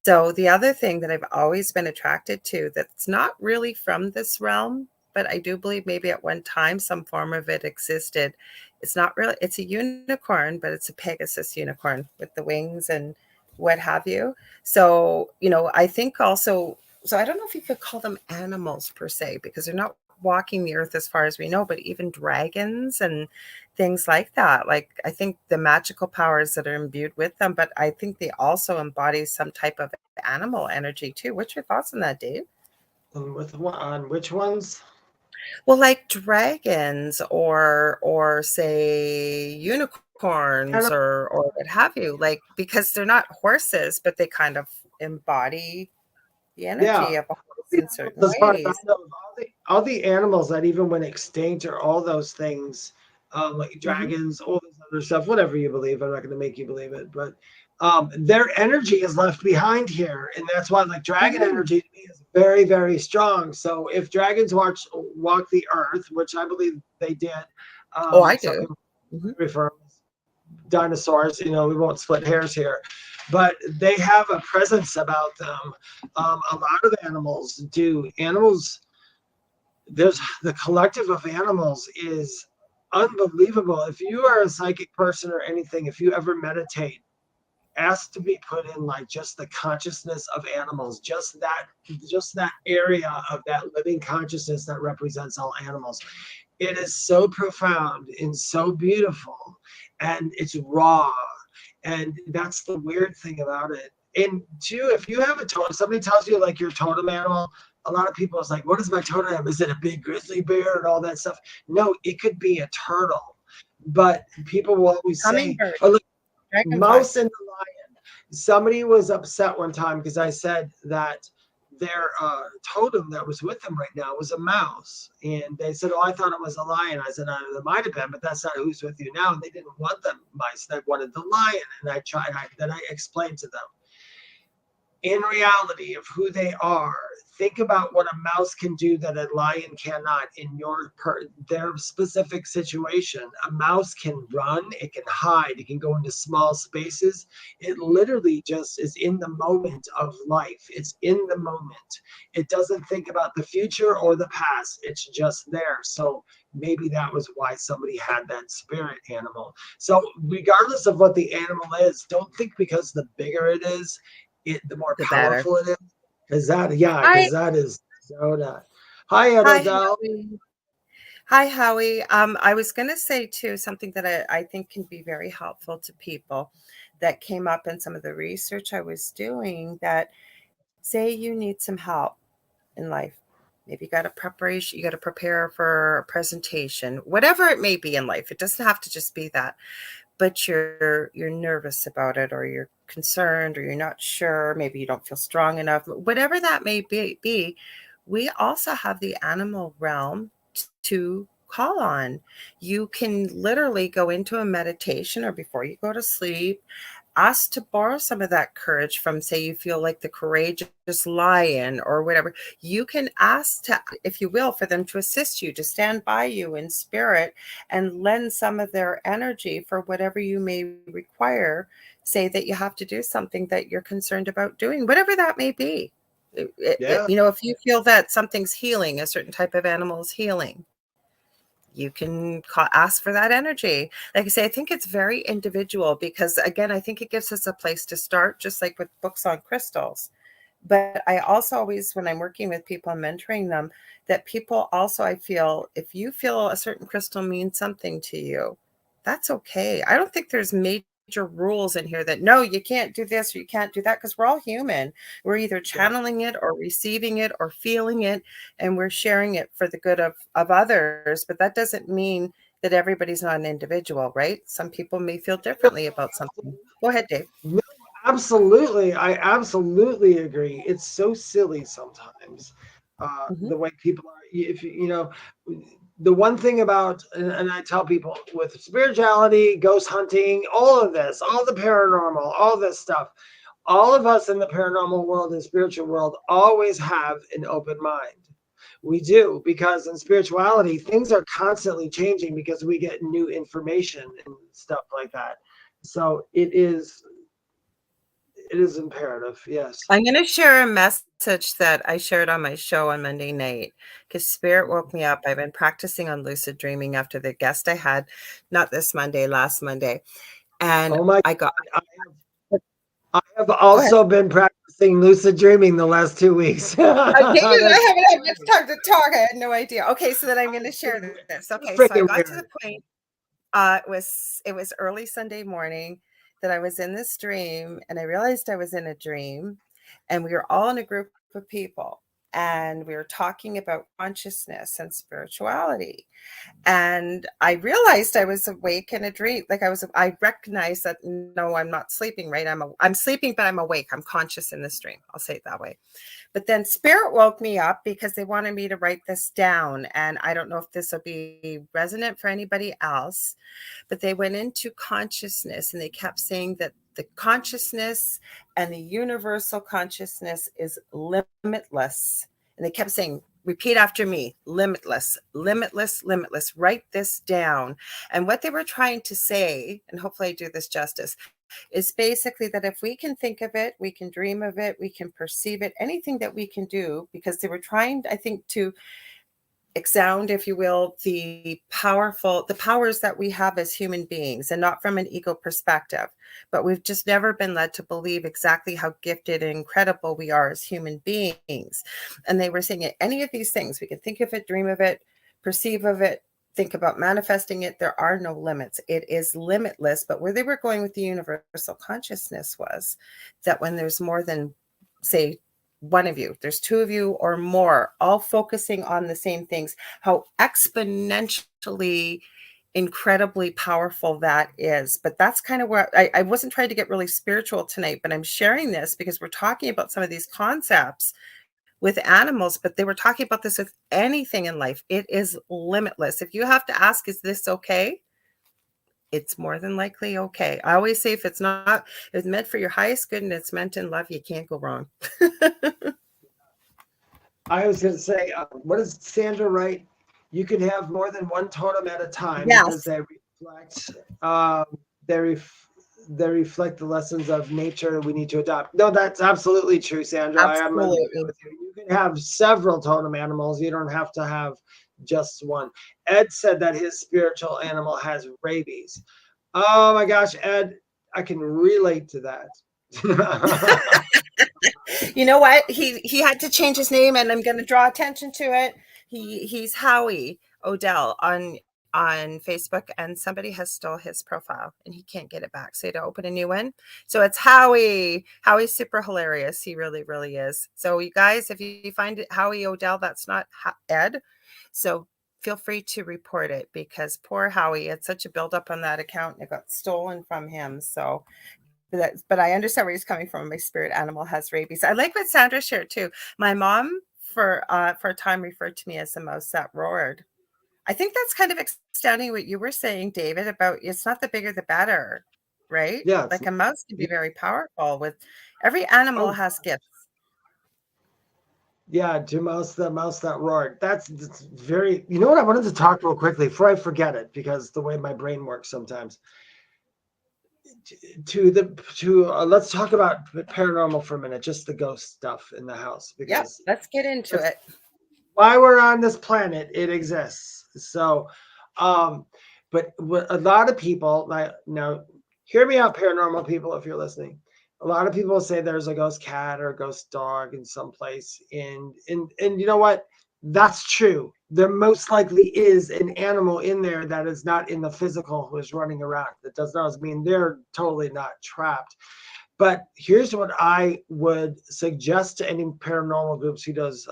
Speaker 2: So the other thing that I've always been attracted to, that's not really from this realm, but I do believe maybe at one time some form of it existed. It's not really, it's a unicorn, but it's a Pegasus unicorn with the wings and what have you. So, I think also so I don't know if you could call them animals per se, because they're not walking the earth as far as we know, but even dragons and things like that. Like, I think the magical powers that are imbued with them, but I think they also embody some type of animal energy too. What's your thoughts on that, Dave?
Speaker 3: On which ones?
Speaker 2: Well, like dragons or say unicorns or what have you, like, because they're not horses, but they kind of embody the energy of a horse in certain
Speaker 3: As far as I
Speaker 2: ways.
Speaker 3: know, all the animals that even went extinct or all those things, like dragons, all this other stuff, whatever you believe, I'm not going to make you believe it, but their energy is left behind here. And that's why, like, dragon energy to me is very, very strong. So if dragons walk the earth, which I believe they did,
Speaker 2: Oh, I
Speaker 3: some
Speaker 2: do.
Speaker 3: people refer to as dinosaurs, we won't split hairs here, but they have a presence about them. A lot of animals do. There's the collective of animals is unbelievable. If you are a psychic person or anything, if you ever meditate, ask to be put in like just the consciousness of animals, just that area of that living consciousness that represents all animals. It is so profound and so beautiful, and it's raw. And that's the weird thing about it. And two, if you have a totem, somebody tells you like your totem animal, a lot of people is like, what is my totem? Is it a big grizzly bear and all that stuff? No, it could be a turtle. But people will always say,
Speaker 2: Hummingbird,
Speaker 3: oh, look,
Speaker 2: dragonfly.
Speaker 3: mouse and the lion. Somebody was upset one time because I said that their totem that was with them right now was a mouse. And they said, oh, I thought it was a lion. I said, it might have been, but that's not who's with you now. And they didn't want the mice. They wanted the lion. And then I explained to them, in reality of who they are, think about what a mouse can do that a lion cannot in their specific situation. A mouse can run, it can hide, it can go into small spaces. It literally just is in the moment of life. It's in the moment. It doesn't think about the future or the past. It's just there. So maybe that was why somebody had that spirit animal. So regardless of what the animal is, don't think because the bigger it is, the more powerful it is. Because that is so not. Hi, Annabelle.
Speaker 2: Hi, Howie. I was going to say, too, something that I think can be very helpful to people that came up in some of the research I was doing, that say you need some help in life. Maybe you got to prepare for a presentation, whatever it may be in life. It doesn't have to just be that, but you're nervous about it, or you're concerned, or you're not sure, maybe you don't feel strong enough, whatever that may be, we also have the animal realm to call on. You can literally go into a meditation, or before you go to sleep, ask to borrow some of that courage from, say, you feel like the courageous lion or whatever. You can ask to, if you will, for them to assist you, to stand by you in spirit and lend some of their energy for whatever you may require. Say that you have to do something that you're concerned about doing, whatever that may be. If you feel that something's healing, a certain type of animal is healing, you can ask for that energy. Like I say, I think it's very individual, because again, I think it gives us a place to start, just like with books on crystals. But I also always, when I'm working with people and mentoring them, that people also, I feel, if you feel a certain crystal means something to you, that's okay. I don't think there's major rules in here that, no, you can't do this or you can't do that, because we're all human. We're either channeling it or receiving it or feeling it, and we're sharing it for the good of others. But that doesn't mean that everybody's not an individual, right? Some people may feel differently about something. Go ahead, Dave.
Speaker 3: No, absolutely. I absolutely agree. It's so silly sometimes, the way people are. If the one thing about, and I tell people with spirituality, ghost hunting, all of this, all the paranormal, all this stuff, all of us in the paranormal world and spiritual world always have an open mind. We do, because in spirituality, things are constantly changing because we get new information and stuff like that. So it is imperative. Yes.
Speaker 2: I'm going to share a message that I shared on my show on Monday night, because Spirit woke me up. I've been practicing on lucid dreaming after the guest I had, not this Monday, last Monday. And
Speaker 3: oh my
Speaker 2: I got,
Speaker 3: I have also been practicing practicing lucid dreaming the last 2 weeks.
Speaker 2: I haven't
Speaker 3: That's
Speaker 2: had much time to talk. I had no idea. Okay, so then I'm going to share this. Okay, so I
Speaker 3: freaking
Speaker 2: got to the
Speaker 3: weird.
Speaker 2: point. It was early Sunday morning that I was in this dream, and I realized I was in a dream, and we were all in a group of people, and we were talking about consciousness and spirituality. And I realized I was awake in a dream. I recognized that no, I'm not sleeping, right? I'm sleeping, but I'm awake. I'm conscious in this dream. I'll say it that way. But then spirit woke me up because they wanted me to write this down. And I don't know if this will be resonant for anybody else, but they went into consciousness and they kept saying that the consciousness and the universal consciousness is limitless. And they kept saying, repeat after me, limitless, limitless, limitless. Write this down. And what they were trying to say, and hopefully I do this justice, is basically that if we can think of it, we can dream of it, we can perceive it, anything that we can do, because they were trying, I think, to expound, if you will, the powers that we have as human beings, and not from an ego perspective, but we've just never been led to believe exactly how gifted and incredible we are as human beings. And they were saying any of these things, we can think of it, dream of it, perceive of it, think about manifesting it, there are no limits. It is limitless. But where they were going with the universal consciousness was that when there's more than, say, one of you, there's two of you or more, all focusing on the same things, how exponentially incredibly powerful that is. But that's kind of where I wasn't trying to get really spiritual tonight, but I'm sharing this because we're talking about some of these concepts with animals, but they were talking about this with anything in life. It is limitless. If you have to ask, is this okay? It's more than likely okay. I always say, if it's meant for your highest good and it's meant in love, you can't go wrong.
Speaker 3: I was going to say, what does Sandra write? You can have more than one totem at a time,
Speaker 2: Yes.
Speaker 3: because they reflect the lessons of nature we need to adopt. No, that's absolutely true, Sandra.
Speaker 2: Absolutely.
Speaker 3: I am agreeing with you. You can have several totem animals. You don't have to have just one. Ed said that his spiritual animal has rabies. Oh my gosh, Ed, I can relate to that.
Speaker 2: You know what? He had to change his name, and I'm going to draw attention to it. He's Howie Odell on Facebook, and somebody has stole his profile and he can't get it back. So he had to open a new one. So it's Howie. Howie's super hilarious. He really, really is. So you guys, if you find it Howie Odell, that's not Ed. So feel free to report it, because poor Howie had such a buildup on that account and it got stolen from him. So but I understand where he's coming from. My spirit animal has rabies. I like what Sandra shared too. My mom for a time referred to me as the mouse that roared. I think that's kind of extending what you were saying, David, about it's not the bigger the better, right?
Speaker 3: Yeah,
Speaker 2: like a mouse can be very powerful. With every animal has gifts.
Speaker 3: Yeah, the mouse that roared. That's very. You know what? I wanted to talk real quickly before I forget it, because the way my brain works sometimes. Let's talk about paranormal for a minute, just the ghost stuff in the house.
Speaker 2: Yes, let's get into it.
Speaker 3: While we're on this planet, it exists. So, but a lot of people, now, hear me out, paranormal people, if you're listening. A lot of people say there's a ghost cat or a ghost dog in some place, and you know what? That's true. There most likely is an animal in there that is not in the physical, who is running around. That does not mean they're totally not trapped. But here's what I would suggest to any paranormal groups who does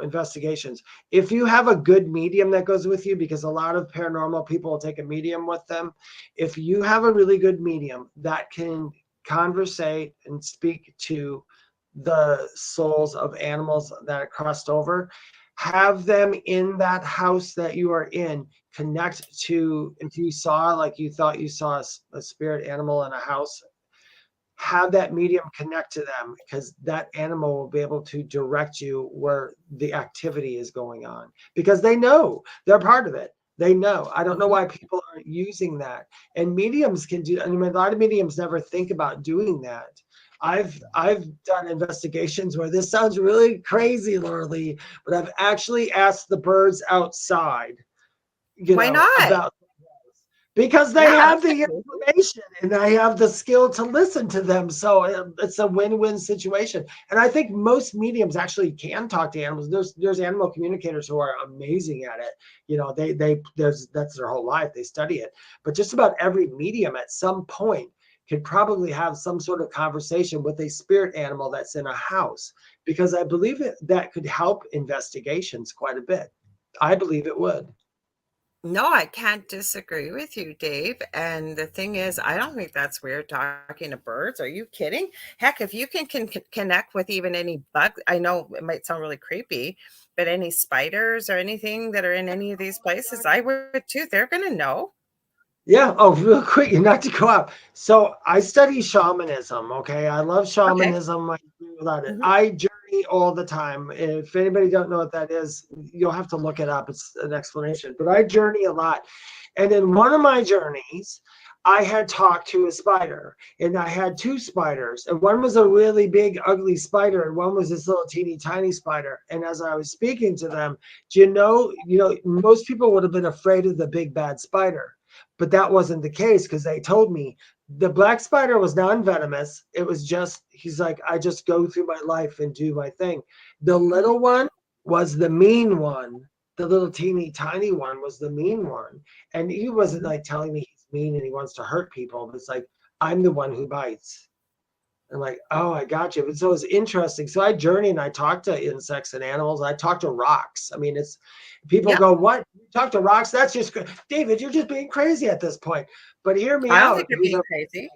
Speaker 3: investigations. If you have a good medium that goes with you, because a lot of paranormal people will take a medium with them. If you have a really good medium that can conversate and speak to the souls of animals that are crossed over, have them in that house that you are in, connect to, if you saw, like you thought you saw a spirit animal in a house, have that medium connect to them, because that animal will be able to direct you where the activity is going on, because they know they're part of it. They know. I don't know why people aren't using that. And mediums can do. I mean, a lot of mediums never think about doing that. I've done investigations where this sounds really crazy, Lorilei, but I've actually asked the birds outside.
Speaker 2: Why not?
Speaker 3: About because they
Speaker 2: Yeah,
Speaker 3: have the information and I have the skill to listen to them. So it's a win-win situation. And I think most mediums actually can talk to animals. There's animal communicators who are amazing at it. You know, that's their whole life. They study it. But just about every medium at some point could probably have some sort of conversation with a spirit animal that's in a house, because I believe that could help investigations quite a bit. I believe it would.
Speaker 2: no, I can't disagree with you, Dave. And the thing is, I don't think that's weird talking to birds. Are you kidding? Heck, if you can connect with even any bug, I know it might sound really creepy, but any spiders or anything that are in any of these places, I would too. They're going to know.
Speaker 3: Yeah. Oh, real quick, not to go out. So I study shamanism. Okay. I love
Speaker 2: Okay.
Speaker 3: shamanism. I do without it.
Speaker 2: Mhm.
Speaker 3: I journey all the time. If anybody don't know what that is, you'll have to look it up. It's an explanation, but I journey a lot. And in one of my journeys, I had talked to a spider, and I had two spiders, and one was a really big, ugly spider, and one was this little teeny tiny spider. And as I was speaking to them, do you know, most people would have been afraid of the big bad spider, but that wasn't the case, because they told me the black spider was non-venomous. It was just, he's like, I just go through my life and do my thing. The little one was the mean one. The little teeny tiny one was the mean one. And he wasn't like telling me he's mean and he wants to hurt people, but it's like, I'm the one who bites. And like, oh, I got you. But so it's interesting. So I journey and I talk to insects and animals. I talk to rocks. I mean, it's people
Speaker 2: Yeah.
Speaker 3: go, what? You talk to rocks? That's just David, you're just being crazy at this point. But hear me
Speaker 2: I don't
Speaker 3: out.
Speaker 2: think you're being crazy.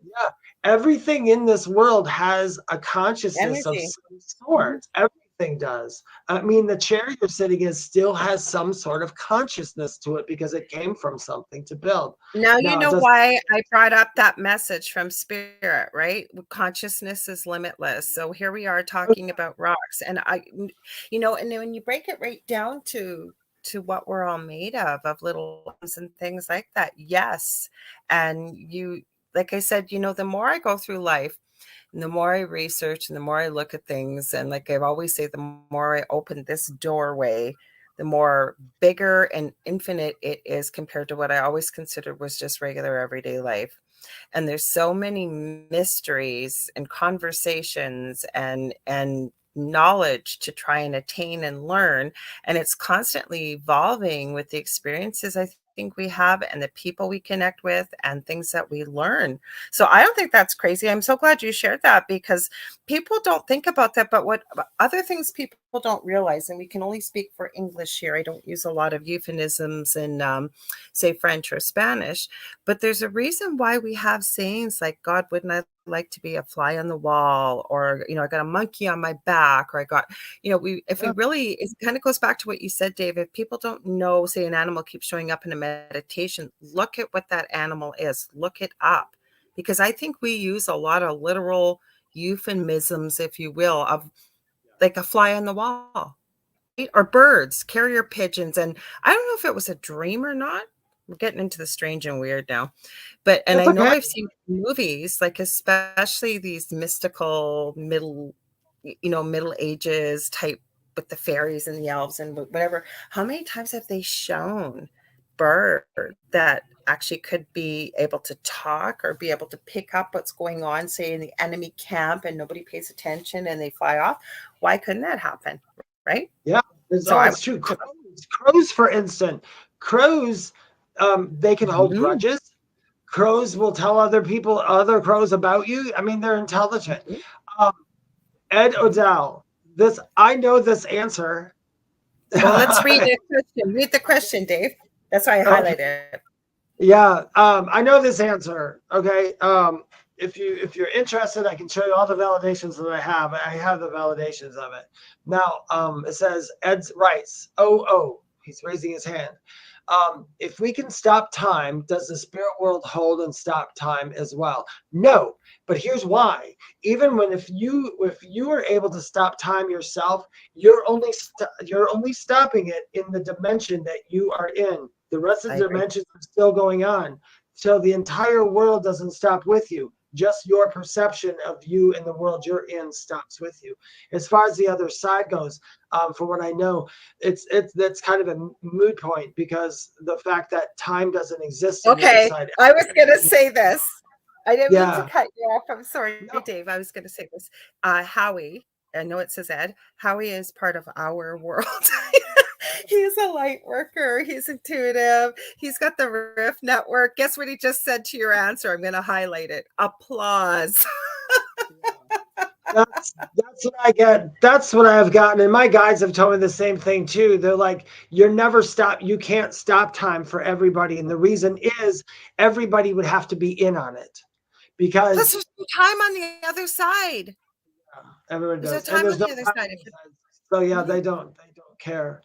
Speaker 3: Yeah, everything in this world has a consciousness of
Speaker 2: Energy.
Speaker 3: some
Speaker 2: Mhm.
Speaker 3: sort. Everything does. I mean, the chair you're sitting in still has some sort of consciousness to it because it came from something to build.
Speaker 2: Now you
Speaker 3: Now, it
Speaker 2: know
Speaker 3: doesn't.
Speaker 2: why I brought up that message from spirit, right? Consciousness is limitless. So here we are talking about rocks, and and then when you break it right down to what we're all made of little atoms and things like that. Yes, and like I said, the more I go through life, and the more I research and the more I look at things, and like I always say, the more I open this doorway, the more bigger and infinite it is compared to what I always considered was just regular everyday life. And there's so many mysteries and conversations and knowledge to try and attain and learn, and it's constantly evolving with the experiences I think we have and the people we connect with and things that we learn. So I don't think that's crazy. I'm so glad you shared that, because people don't think about that. But what other things people don't realize, and we can only speak for English here, I don't use a lot of euphemisms in say French or Spanish, but there's a reason why we have sayings like, God, wouldn't I like to be a fly on the wall, or I got a monkey on my back, or I got, if we
Speaker 3: Yeah,
Speaker 2: really, it kind of goes back to what you said, Dave. If people don't know, say an animal keeps showing up in a meditation, look at what that animal is, look it up, because I think we use a lot of literal euphemisms, if you will, of like a fly on the wall, right? Or birds, carrier pigeons. And I don't know if it was a dream or not. We're getting into the strange and weird now. And
Speaker 3: that's
Speaker 2: I know
Speaker 3: okay.
Speaker 2: I've seen movies, like especially these mystical Middle Ages type, with the fairies and the elves and whatever. How many times have they shown bird that actually could be able to talk or be able to pick up what's going on, say in the enemy camp, and nobody pays attention and they fly off? Why couldn't that happen? Right?
Speaker 3: Yeah,
Speaker 2: So I
Speaker 3: it's true. Crows, for instance, crows, they can hold
Speaker 2: Mhm,
Speaker 3: grudges. Crows will tell other crows about you. I mean, they're intelligent.
Speaker 2: mhm.
Speaker 3: Um, Ed Odell, I know this answer.
Speaker 2: Well, let's read the question. Read the question, Dave. That's why I
Speaker 3: Okay.
Speaker 2: highlighted it.
Speaker 3: Yeah, I know this answer. Okay. If you're interested, I can show you all the validations that I have. I have the validations of it. Now, it says Ed's writes. Oh, he's raising his hand. If we can stop time, does the spirit world hold and stop time as well? No, but here's why. Even if you are able to stop time yourself, you're only stopping it in the dimension that you are in. The rest of
Speaker 2: I
Speaker 3: the
Speaker 2: agree.
Speaker 3: dimensions are still going on. So the entire world doesn't stop with you. just your perception of you and the world you're in stops with you. As far as the other side goes, from what I know, that's kind of a moot point, because the fact that time doesn't exist on the other
Speaker 2: Okay,
Speaker 3: side.
Speaker 2: I was going to say this. I didn't mean to
Speaker 3: Yeah.
Speaker 2: cut you off. I'm sorry,
Speaker 3: No.
Speaker 2: Dave. I was going to say this. Howie, I know it says Ed. Howie is part of our world. He's a light worker. He's intuitive. He's got the Riff Network. Guess what he just said to your answer? I'm going to highlight it. Applause.
Speaker 3: That's what I get. That's what I've gotten. And my guides have told me the same thing too. They're like, you're never stop. You can't stop time for everybody. And the reason is everybody would have to be in on it, because
Speaker 2: Plus, there's no time on the other side.
Speaker 3: everyone
Speaker 2: There's
Speaker 3: does.
Speaker 2: no time
Speaker 3: And there's
Speaker 2: on
Speaker 3: no
Speaker 2: the other
Speaker 3: time.
Speaker 2: side.
Speaker 3: So yeah, they don't care.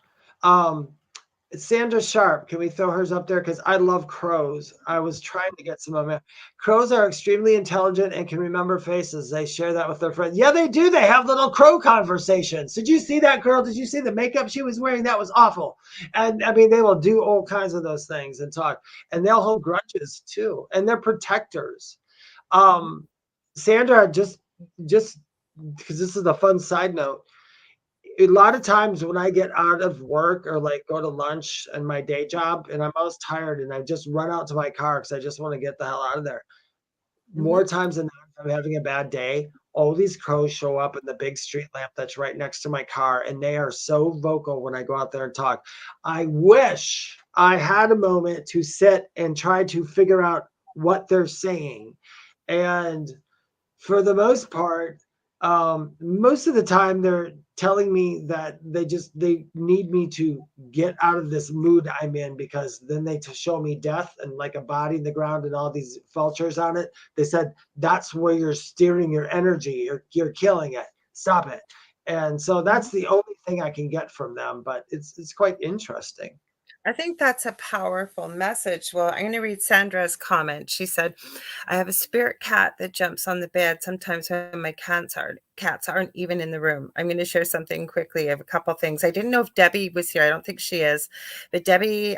Speaker 3: Sandra Sharp, can we throw hers up there? Because I love crows. I was trying to get some of them. Crows are extremely intelligent and can remember faces. They share that with their friends. Yeah, they do. They have little crow conversations. Did you see that girl? Did you see the makeup she was wearing? That was awful. And I mean, they will do all kinds of those things and talk. And they'll hold grudges too. And they're protectors. Sandra, just because this is a fun side note, a lot of times when I get out of work or like go to lunch and my day job and I'm always tired and I just run out to my car because I just want to get the hell out of there. More times than not, if I'm having a bad day, all these crows show up in the big street lamp that's right next to my car, and they are so vocal when I go out there and talk. I wish I had a moment to sit and try to figure out what they're saying. And for the most part, most of the time they're telling me that they need me to get out of this mood I'm in, because then they show me death and like a body in the ground and all these vultures on it. They said, that's where you're steering your energy. You're killing it. Stop it. And so that's the only thing I can get from them, but it's quite interesting.
Speaker 2: I think that's a powerful message. Well, I'm going to read Sandra's comment. She said, I have a spirit cat that jumps on the bed sometimes when my cats aren't even in the room. I'm going to share something quickly. I have a couple things. I didn't know if Debbie was here. I don't think she is. But Debbie,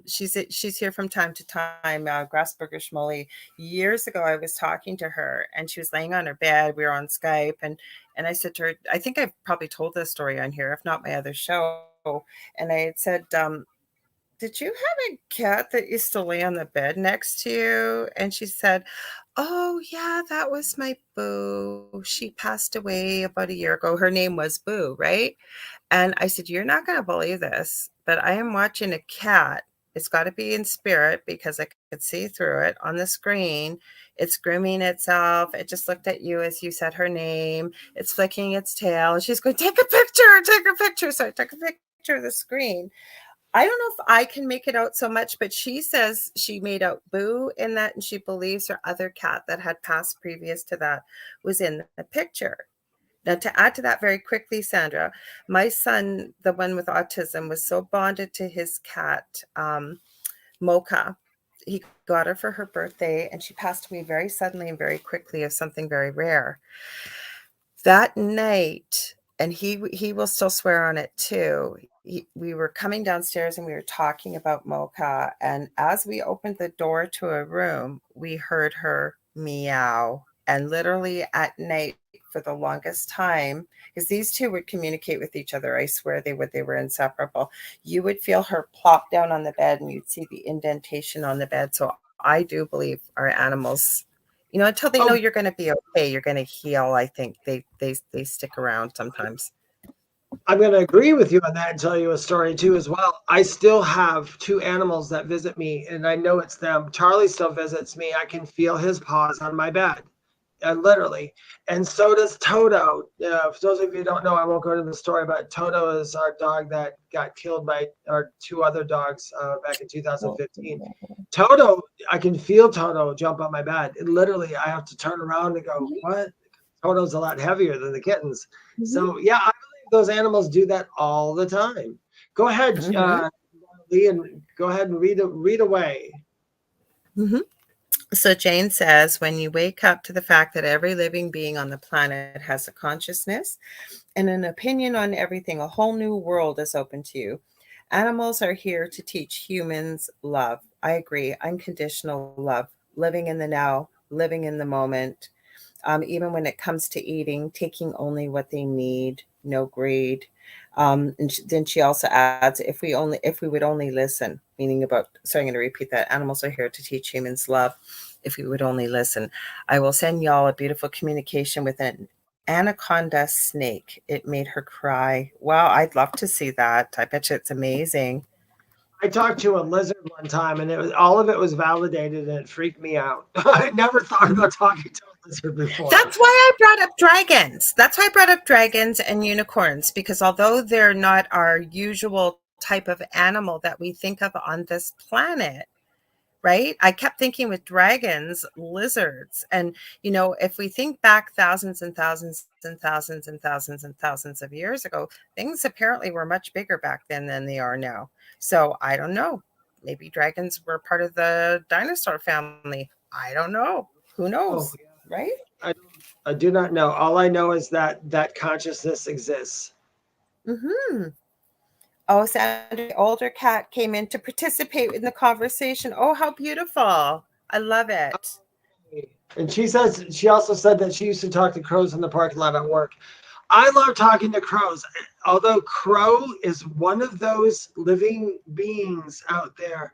Speaker 2: she's here from time to time, Grassburger Schmoley. Years ago, I was talking to her, and she was laying on her bed. We were on Skype, and I said to her, I think I've probably told this story on here, if not my other show. And I had said, did you have a cat that used to lay on the bed next to you? And she said, oh, yeah, that was my Boo. She passed away about a year ago. Her name was Boo, right? And I said, you're not going to believe this, but I am watching a cat. It's got to be in spirit because I could see through it on the screen. It's grooming itself. It just looked at you as you said her name. It's flicking its tail. And she's going, take a picture, take a picture. So I took a picture of the screen. I don't know if I can make it out so much, but she says she made out Boo in that, and she believes her other cat that had passed previous to that was in the picture. Now, to add to that very quickly, Sandra, my son, the one with autism, was so bonded to his cat, Mocha. He got her for her birthday, and she passed away very suddenly and very quickly of something very rare. That night, and he will still swear on it too, we were coming downstairs and we were talking about Mocha, and as we opened the door to a room, we heard her meow. And literally at night, for the longest time, because these two would communicate with each other, I swear they were inseparable. You would feel her plop down on the bed and you'd see the indentation on the bed. So I do believe our animals, until they know you're going to be okay, you're going to heal. I think they stick around sometimes.
Speaker 3: I'm going to agree with you on that and tell you a story too as well. I still have two animals that visit me, and I know it's them. Charlie still visits me. I can feel his paws on my bed, literally. And so does Toto. For those of you who don't know, I won't go into the story, but Toto is our dog that got killed by our two other dogs back in 2015. Toto, I can feel Toto jump on my bed. And literally, I have to turn around and go, what? Toto's a lot heavier than the kittens. So yeah, I believe those animals do that all the time. Go ahead, Lee, and go ahead and read away.
Speaker 2: So Jane says, when you wake up to the fact that every living being on the planet has a consciousness and an opinion on everything, a whole new world is open to you. Animals are here to teach humans love. I agree. Unconditional love, living in the now, living in the moment. Even when it comes to eating, taking only what they need, no greed. And then she also adds, if we would only listen, meaning about, so I'm going to repeat that, animals are here to teach humans love. If we would only listen. I will send y'all a beautiful communication with an anaconda snake. It made her cry. Wow, I'd love to see that. I bet you it's amazing.
Speaker 3: I talked to a lizard one time, and all of it was validated, and it freaked me out. I never thought about talking to a lizard before.
Speaker 2: That's why I brought up dragons. That's why I brought up dragons and unicorns, because although they're not our usual type of animal that we think of on this planet, right? I kept thinking with dragons, lizards. And, if we think back thousands and thousands and thousands and thousands and thousands of years ago, things apparently were much bigger back then than they are now. So I don't know. Maybe dragons were part of the dinosaur family. I don't know. Who knows?
Speaker 3: Oh, yeah.
Speaker 2: Right?
Speaker 3: I do not know. All I know is that consciousness exists.
Speaker 2: Mm-hmm. Oh, Sandra, the older cat came in to participate in the conversation. Oh, how beautiful. I love it.
Speaker 3: And she also said that she used to talk to crows in the parking lot at work. I love talking to crows. Although crow is one of those living beings out there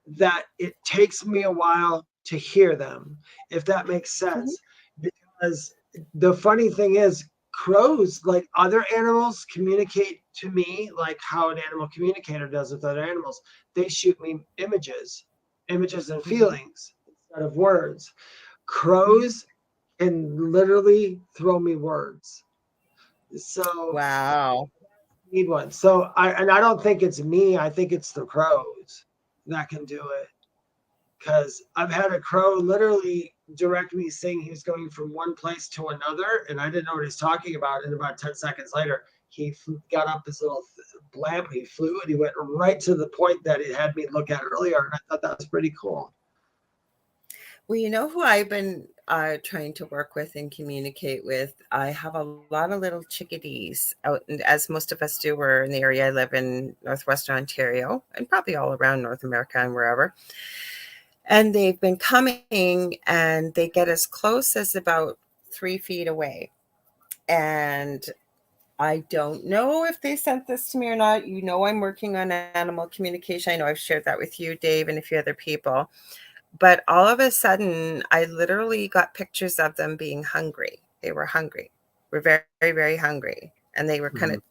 Speaker 3: that it takes me a while to hear them, if that makes sense. Mm-hmm. Because the funny thing is, crows, like other animals, communicate to me like how an animal communicator does with other animals. They shoot me images and feelings instead of words. Crows can literally throw me words. So
Speaker 2: wow,
Speaker 3: I need one. So I don't think it's me. I think it's the crows that can do it. Because I've had a crow literally direct me saying he was going from one place to another, and I didn't know what he's talking about. And about 10 seconds later, he got up his little blamp, he flew, and he went right to the point that it had me look at earlier. And I thought that was pretty cool.
Speaker 2: Well, you know who I've been trying to work with and communicate with? I have a lot of little chickadees out, and as most of us do, we're in the area I live in, Northwestern Ontario, and probably all around North America and wherever. And they've been coming, and they get as close as about 3 feet away. And I don't know if they sent this to me or not. I'm working on animal communication. I know I've shared that with you, Dave, and a few other people. But all of a sudden, I literally got pictures of them being hungry. They were hungry. Were very, very, very hungry. And they were kind of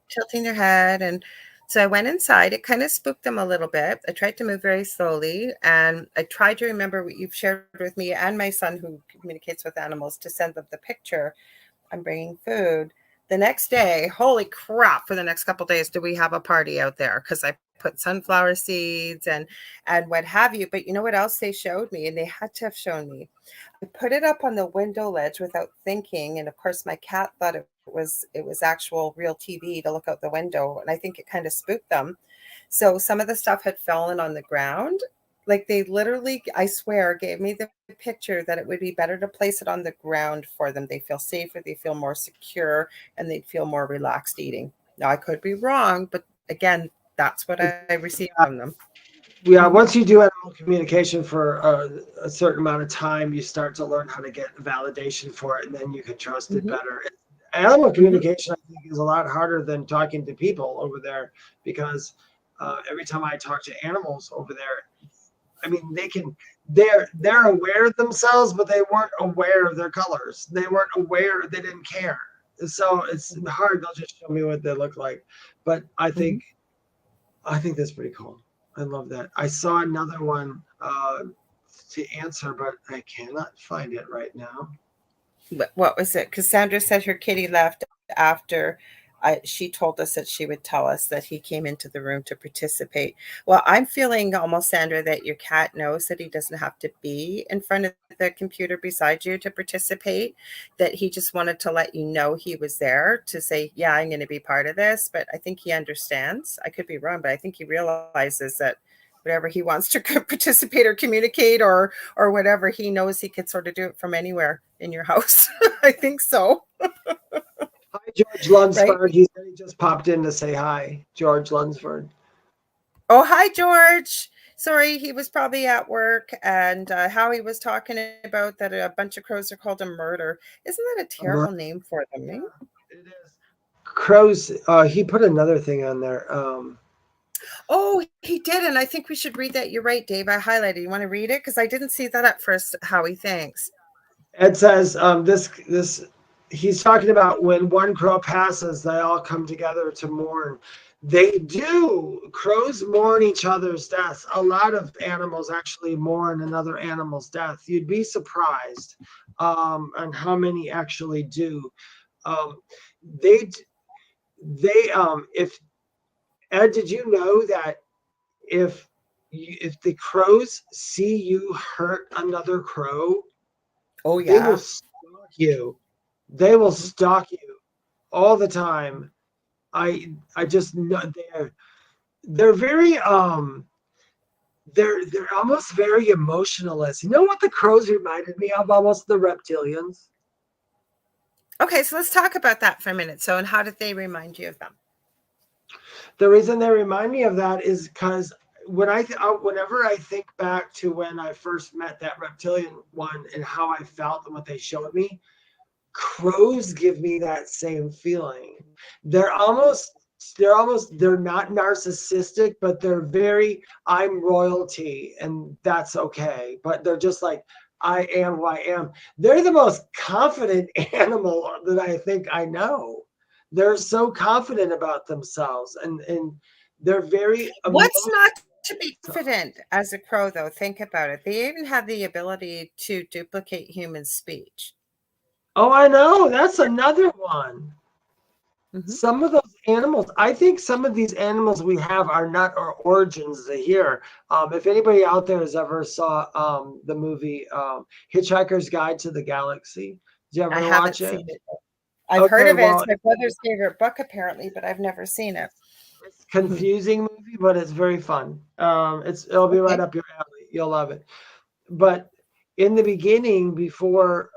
Speaker 2: tilting their head. And so I went inside. It kind of spooked them a little bit. I tried to move very slowly. And I tried to remember what you've shared with me and my son, who communicates with animals, to send them the picture. I'm bringing food. The next day, holy crap, for the next couple of days, do we have a party out there? Because I put sunflower seeds and what have you. But you know what else they showed me? And they had to have shown me. I put it up on the window ledge without thinking. And of course, my cat thought it was actual real TV to look out the window. And I think it kind of spooked them. So some of the stuff had fallen on the ground. Like they literally, I swear, gave me the picture that it would be better to place it on the ground for them. They feel safer, they feel more secure, and they'd feel more relaxed eating. Now, I could be wrong, but again, that's what I received from them.
Speaker 3: Yeah, once you do animal communication for a certain amount of time, you start to learn how to get validation for it, and then you can trust it better. Animal communication, I think, is a lot harder than talking to people over there, because every time I talk to animals over there, I mean, they're aware of themselves, but they weren't aware of their colors. They weren't aware. They didn't care. So it's hard. They'll just show me what they look like. But I think that's pretty cool. I love that. I saw another one to answer, but I cannot find it right now.
Speaker 2: What was it? Cassandra said her kitty left after she told us that she would tell us that he came into the room to participate. Well, I'm feeling almost, Sandra, that your cat knows that he doesn't have to be in front of the computer beside you to participate, that he just wanted to let you know he was there to say, yeah, I'm going to be part of this. But I think he understands. I could be wrong, but I think he realizes that whatever he wants to participate or communicate or whatever, he knows he could sort of do it from anywhere in your house. I think so.
Speaker 3: Hi, George Lunsford. Right? He just popped in to say hi, George Lunsford.
Speaker 2: Oh, hi, George. Sorry, he was probably at work, and how he was talking about that a bunch of crows are called a murder. Isn't that a terrible name for them? Eh?
Speaker 3: It is. Crows. He put another thing on there.
Speaker 2: Oh, he did, and I think we should read that. You're right, Dave. I highlighted. You want to read it because I didn't see that at first. Howie, thanks.
Speaker 3: It says this. He's talking about when one crow passes, they all come together to mourn. They do. Crows mourn each other's deaths. A lot of animals actually mourn another animal's death. You'd be surprised on how many actually do. They if Ed, did you know that if the crows see you hurt another crow,
Speaker 2: Oh
Speaker 3: they will
Speaker 2: yeah.
Speaker 3: stalk you. They will stalk you all the time. I just know they're very they're almost very emotionalist. You know what the crows reminded me of? Almost the reptilians.
Speaker 2: Okay, so let's talk about that for a minute. So, and how did they remind you of them?
Speaker 3: The reason they remind me of that is because whenever I think back to when I first met that reptilian one and how I felt and what they showed me, crows give me that same feeling. They're not narcissistic, but they're very, I'm royalty and that's okay. But they're just like, I am who I am. They're the most confident animal that I think I know. They're so confident about themselves and they're very
Speaker 2: What's not to be confident as a crow, though? Think about it. They even have the ability to duplicate human speech.
Speaker 3: Oh, I know. That's another one.
Speaker 2: Mm-hmm.
Speaker 3: Some of those animals, I think some of these animals we have are not our origins here. If anybody out there has ever saw the movie Hitchhiker's Guide to the Galaxy, did you ever watch it?
Speaker 2: Seen it. I've heard of it. It's my brother's favorite book, apparently, but I've never seen it.
Speaker 3: It's a confusing movie, but it's very fun. It'll be right up your alley. You'll love it. But in the beginning, before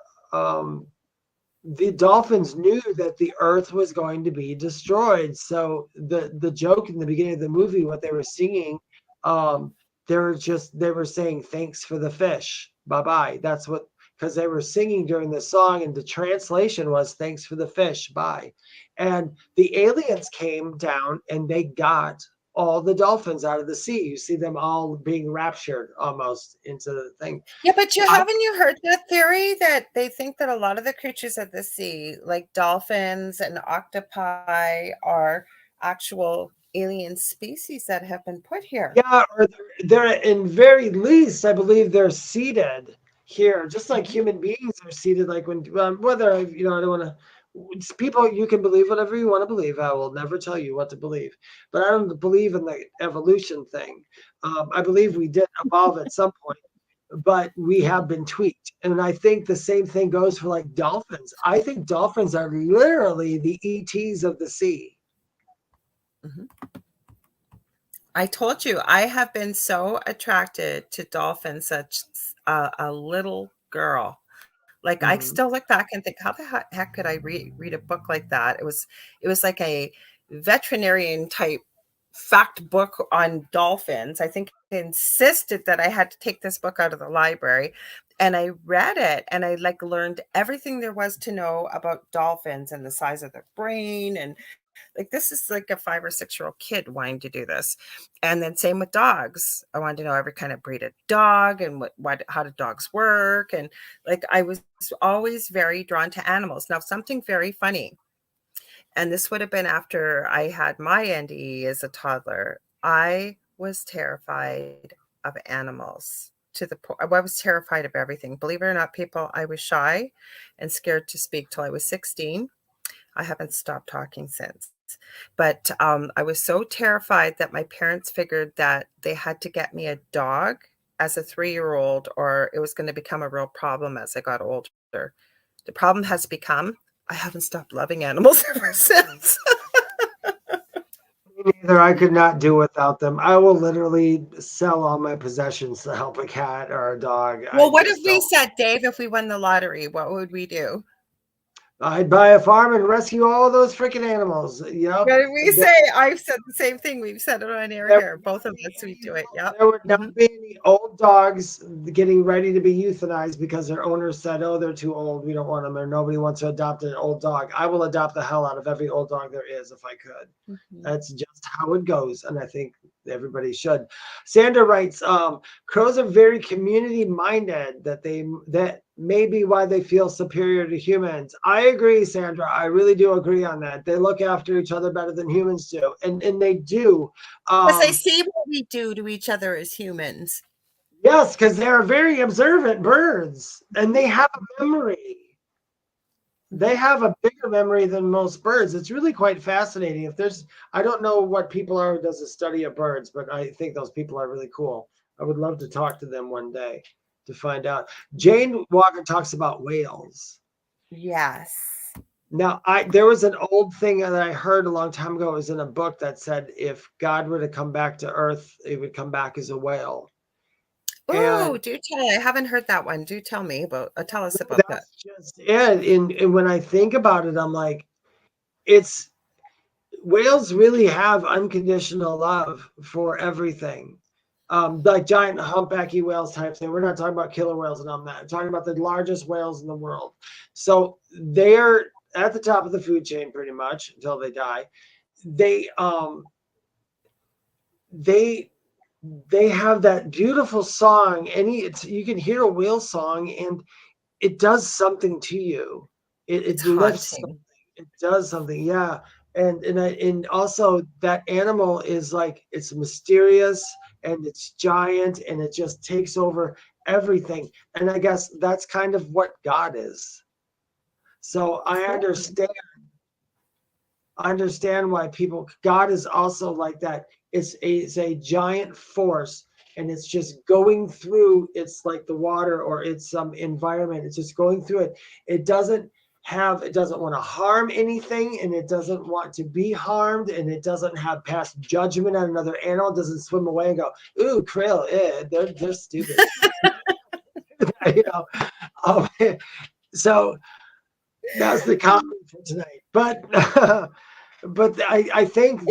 Speaker 3: the dolphins knew that the earth was going to be destroyed. So the joke in the beginning of the movie, what they were singing, they were saying thanks for the fish. Bye-bye. That's what, because they were singing during the song and the translation was thanks for the fish. Bye. And the aliens came down and they got all the dolphins out of the sea. You see them all being raptured almost into the thing.
Speaker 2: Yeah, but haven't you heard that theory that they think that a lot of the creatures of the sea, like dolphins and octopi, are actual alien species that have been put here?
Speaker 3: Yeah, or they're in very least, I believe they're seated here, just like human beings are seated. Like when whether I don't want to. People, you can believe whatever you want to believe. I will never tell you what to believe, but I don't believe in the evolution thing. I believe we did evolve at some point, but we have been tweaked. And I think the same thing goes for like dolphins. I think dolphins are literally the ETs of the sea.
Speaker 2: Mm-hmm. I told you, I have been so attracted to dolphins such a little girl. Like I still look back and think, how the heck could I read a book like that? It was like a veterinarian type fact book on dolphins. I think they insisted that I had to take this book out of the library, and I read it and I like learned everything there was to know about dolphins and the size of their brain, and like this is like a 5 or 6 year old kid wanting to do this. And then same with dogs. I wanted to know every kind of breed of dog and how do dogs work. And like I was always very drawn to animals. Now something very funny, and this would have been after I had my NDE as a toddler. I was terrified of animals to the point. I was terrified of everything. Believe it or not, people, I was shy and scared to speak till I was 16. I haven't stopped talking since. But I was so terrified that my parents figured that they had to get me a dog as a 3-year-old or it was going to become a real problem as I got older. The problem has become I haven't stopped loving animals ever since.
Speaker 3: Neither. I could not do without them. I will literally sell all my possessions to help a cat or a dog.
Speaker 2: Well, what if we said, Dave, if we won the lottery, what would we do?
Speaker 3: I'd buy a farm and rescue all of those freaking animals. Yep.
Speaker 2: What did we say? I've said the same thing. We've said it on air here. Both of us, we do it. Yep.
Speaker 3: There would not be any old dogs getting ready to be euthanized because their owners said, oh, they're too old. We don't want them, or nobody wants to adopt an old dog. I will adopt the hell out of every old dog there is if I could. That's just how it goes. And I think everybody should. Sandra writes, crows are very community minded, that may be why they feel superior to humans. I agree, Sandra. I really do agree on that. They look after each other better than humans do. And they do.
Speaker 2: Because they see what we do to each other as humans.
Speaker 3: Yes, because they're very observant birds and they have a memory. They have a bigger memory than most birds. It's really quite fascinating. I don't know what people are who does a study of birds, but I think those people are really cool. I would love to talk to them one day to find out. Jane Walker talks about whales.
Speaker 2: Yes.
Speaker 3: Now, there was an old thing that I heard a long time ago. It was in a book that said if God were to come back to Earth, it would come back as a whale.
Speaker 2: Oh, do tell. I haven't heard that one. Do tell me about. Tell us about that.
Speaker 3: That's just it. And when I think about it, I'm like, whales really have unconditional love for everything. Like giant humpbacky whales type thing. We're not talking about killer whales and all that. I'm talking about the largest whales in the world. So they're at the top of the food chain pretty much until they die. They have that beautiful song. You can hear a whale song and it does something to you. It lifts something. It does something. Yeah. And also that animal is like, it's mysterious and it's giant and it just takes over everything. And I guess that's kind of what God is. So I understand why God is also like that. It's a giant force and it's just going through. It's like the water or it's some environment. It's just going through it. It doesn't want to harm anything and it doesn't want to be harmed and it doesn't have past judgment on another animal. It doesn't swim away and go, ooh, krill, they're stupid. So that's the comment for tonight. But I think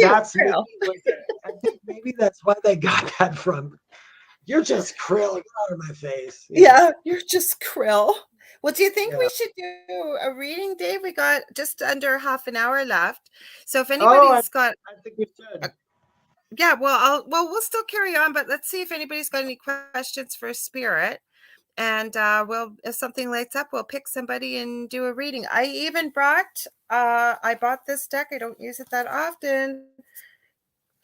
Speaker 3: maybe that's why they got that from. You're just krill. Get out of my face.
Speaker 2: Yeah, you're just krill. Well, do you think we should do a reading, Dave? We got just under half an hour left. So if anybody's I
Speaker 3: think we should.
Speaker 2: Yeah, well, we'll still carry on, but let's see if anybody's got any questions for Spirit. And if something lights up, we'll pick somebody and do a reading. I even I bought this deck. I don't use it that often.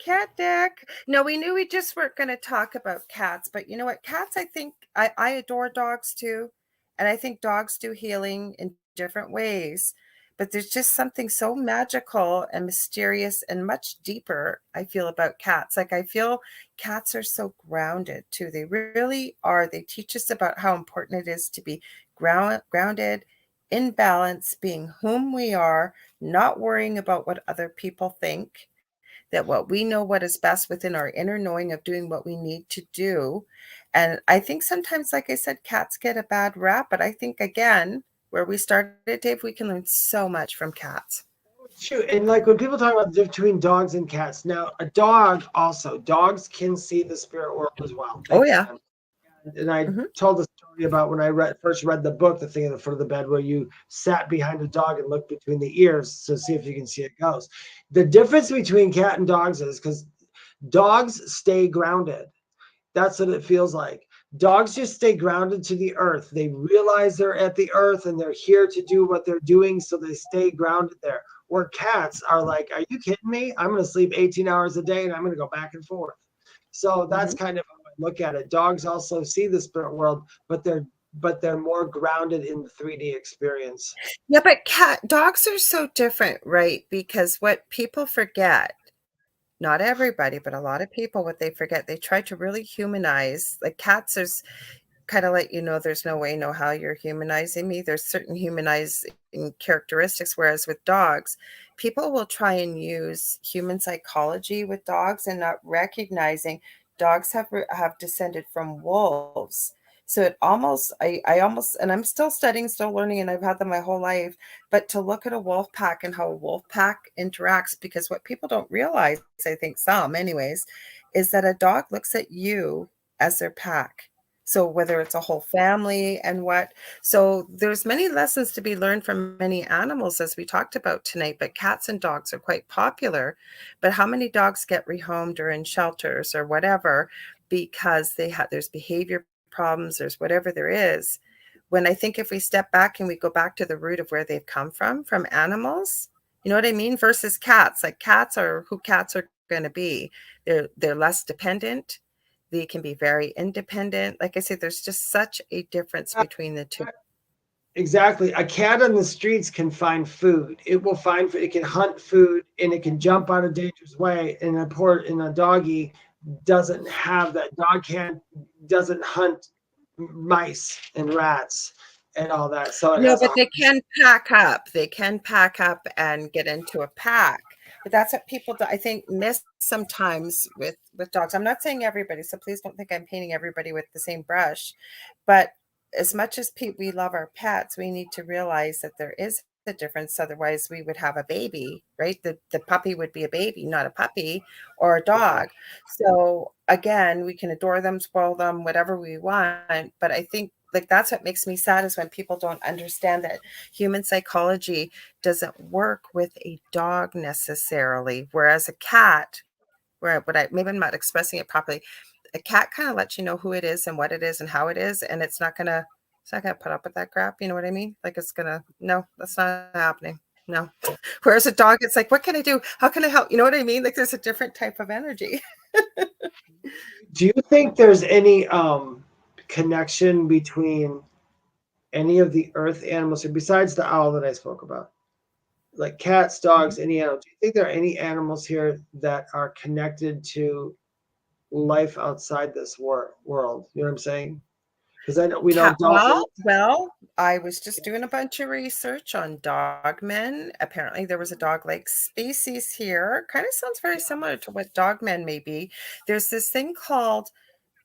Speaker 2: Cat deck. No, we knew we just weren't going to talk about cats, but you know what? Cats, I think I adore dogs too. And I think dogs do healing in different ways. But there's just something so magical and mysterious and much deeper, I feel, about cats. Like, I feel cats are so grounded too. They really are. They teach us about how important it is to be grounded, in balance, being whom we are, not worrying about what other people think, that what we know what is best within our inner knowing of doing what we need to do. And I think sometimes, like I said, cats get a bad rap, but I think, again, where we started, Dave, we can learn so much from cats.
Speaker 3: True. And like when people talk about the difference between dogs and cats, now dogs can see the spirit world as well.
Speaker 2: Yeah.
Speaker 3: And I told the story about when I first read the book, The Thing in the Foot of the Bed, where you sat behind a dog and looked between the ears to see if you can see a ghost. The difference between cat and dogs is because dogs stay grounded. That's what it feels like. Dogs just stay grounded to the earth. They realize they're at the earth and they're here to do what they're doing, so they stay grounded there. Where cats are like, are you kidding me? I'm going to sleep 18 hours a day and I'm going to go back and forth. So that's kind of how I look at it. Dogs also see the spirit world, but they're more grounded in the 3D experience.
Speaker 2: Yeah, but dogs are so different, right? Because what people forget, not everybody, but a lot of people, what they forget, they try to really humanize. Like cats, there's kind of let you know there's no way, no how you're humanizing me. There's certain humanizing characteristics, whereas with dogs, people will try and use human psychology with dogs and not recognizing dogs have descended from wolves. So it almost, I almost, and I'm still studying, still learning, and I've had them my whole life. But to look at a wolf pack and how a wolf pack interacts, because what people don't realize, I think some anyways, is that a dog looks at you as their pack. So whether it's a whole family and what, so there's many lessons to be learned from many animals as we talked about tonight, but cats and dogs are quite popular. But how many dogs get rehomed or in shelters or whatever because there's behavior problems, there's whatever there is. When I think if we step back and we go back to the root of where they've come from animals, you know what I mean? Versus cats, like cats are who cats are going to be. They're less dependent. They can be very independent. Like I said, there's just such a difference between the two.
Speaker 3: Exactly. A cat on the streets can find food. It will find food. It can hunt food and it can jump out of dangerous way. And a doggy doesn't have that. Doesn't hunt mice and rats and all that. So it
Speaker 2: No,
Speaker 3: has
Speaker 2: but they can pack up. They can pack up and get into a pack. But that's what people do, I think, miss sometimes with dogs. I'm not saying everybody, so please don't think I'm painting everybody with the same brush. But as much as we love our pets, we need to realize that there is a difference. Otherwise, we would have a baby, right? The puppy would be a baby, not a puppy or a dog. So again, we can adore them, spoil them, whatever we want. But I think like that's what makes me sad is when people don't understand that human psychology doesn't work with a dog necessarily, whereas a cat, maybe I'm not expressing it properly, a cat kind of lets you know who it is and what it is and how it is, and it's not gonna put up with that crap. You know what I mean? Like no, that's not happening. No. Whereas a dog, it's like, what can I do? How can I help? You know what I mean? Like there's a different type of energy.
Speaker 3: Do you think there's any connection between any of the earth animals, besides the owl that I spoke about, like cats, dogs, any animal? Do you think there are any animals here that are connected to life outside this world? You know what I'm saying? Because I know we know dolphins.
Speaker 2: Well, I was just doing a bunch of research on dogmen. Apparently, there was a dog-like species here. Kind of sounds very similar to what dogmen may be. There's this thing called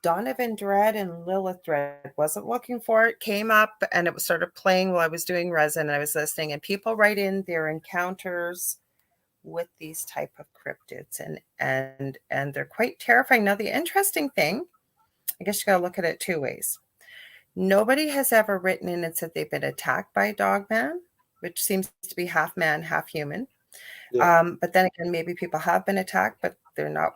Speaker 2: Donovan Dread and Lilith Dread. Wasn't looking for it, came up, and it started playing while I was doing resin and I was listening. And people write in their encounters with these type of cryptids, and they're quite terrifying. Now, the interesting thing, I guess you got to look at it two ways. Nobody has ever written in and said they've been attacked by a dog man, which seems to be half man, half human.
Speaker 3: Yeah.
Speaker 2: But then again, maybe people have been attacked, but they're not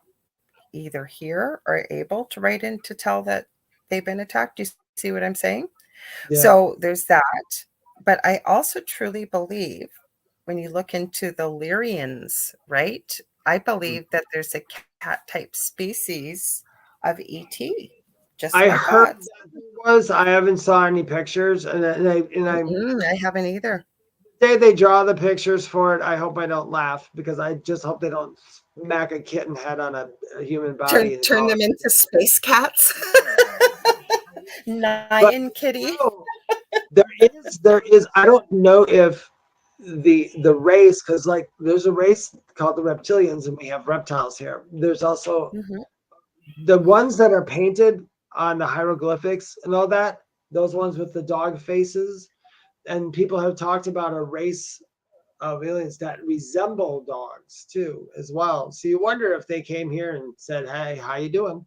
Speaker 2: either here or able to write in to tell that they've been attacked. Do you see what I'm saying?
Speaker 3: Yeah.
Speaker 2: So there's that. But I also truly believe when you look into the Lyrians, right? I believe that there's a cat type species of ET. Just
Speaker 3: I
Speaker 2: like
Speaker 3: heard
Speaker 2: us.
Speaker 3: I haven't saw any pictures, and
Speaker 2: I haven't either.
Speaker 3: They draw the pictures for it. I hope I don't laugh because I just hope they don't smack a kitten head on a human body.
Speaker 2: Turn them into space cats. Nyan kitty.
Speaker 3: No, there is. I don't know if the race, because like there's a race called the reptilians, and we have reptiles here. There's also the ones that are painted on the hieroglyphics and all that. Those ones with the dog faces, and people have talked about a race of aliens that resemble dogs too, as well. So you wonder if they came here and said, "Hey, how you doing?"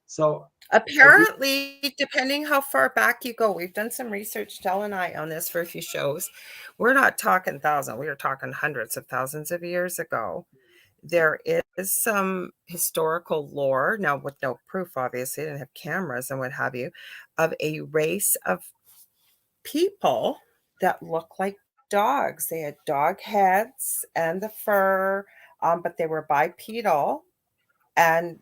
Speaker 3: So
Speaker 2: apparently, depending how far back you go, we've done some research, Del and I, on this for a few shows. We're not talking thousands; we are talking hundreds of thousands of years ago. There is some historical lore, now with no proof, obviously, they didn't have cameras and what have you, of a race of people that look like dogs. They had dog heads and the fur, but they were bipedal. And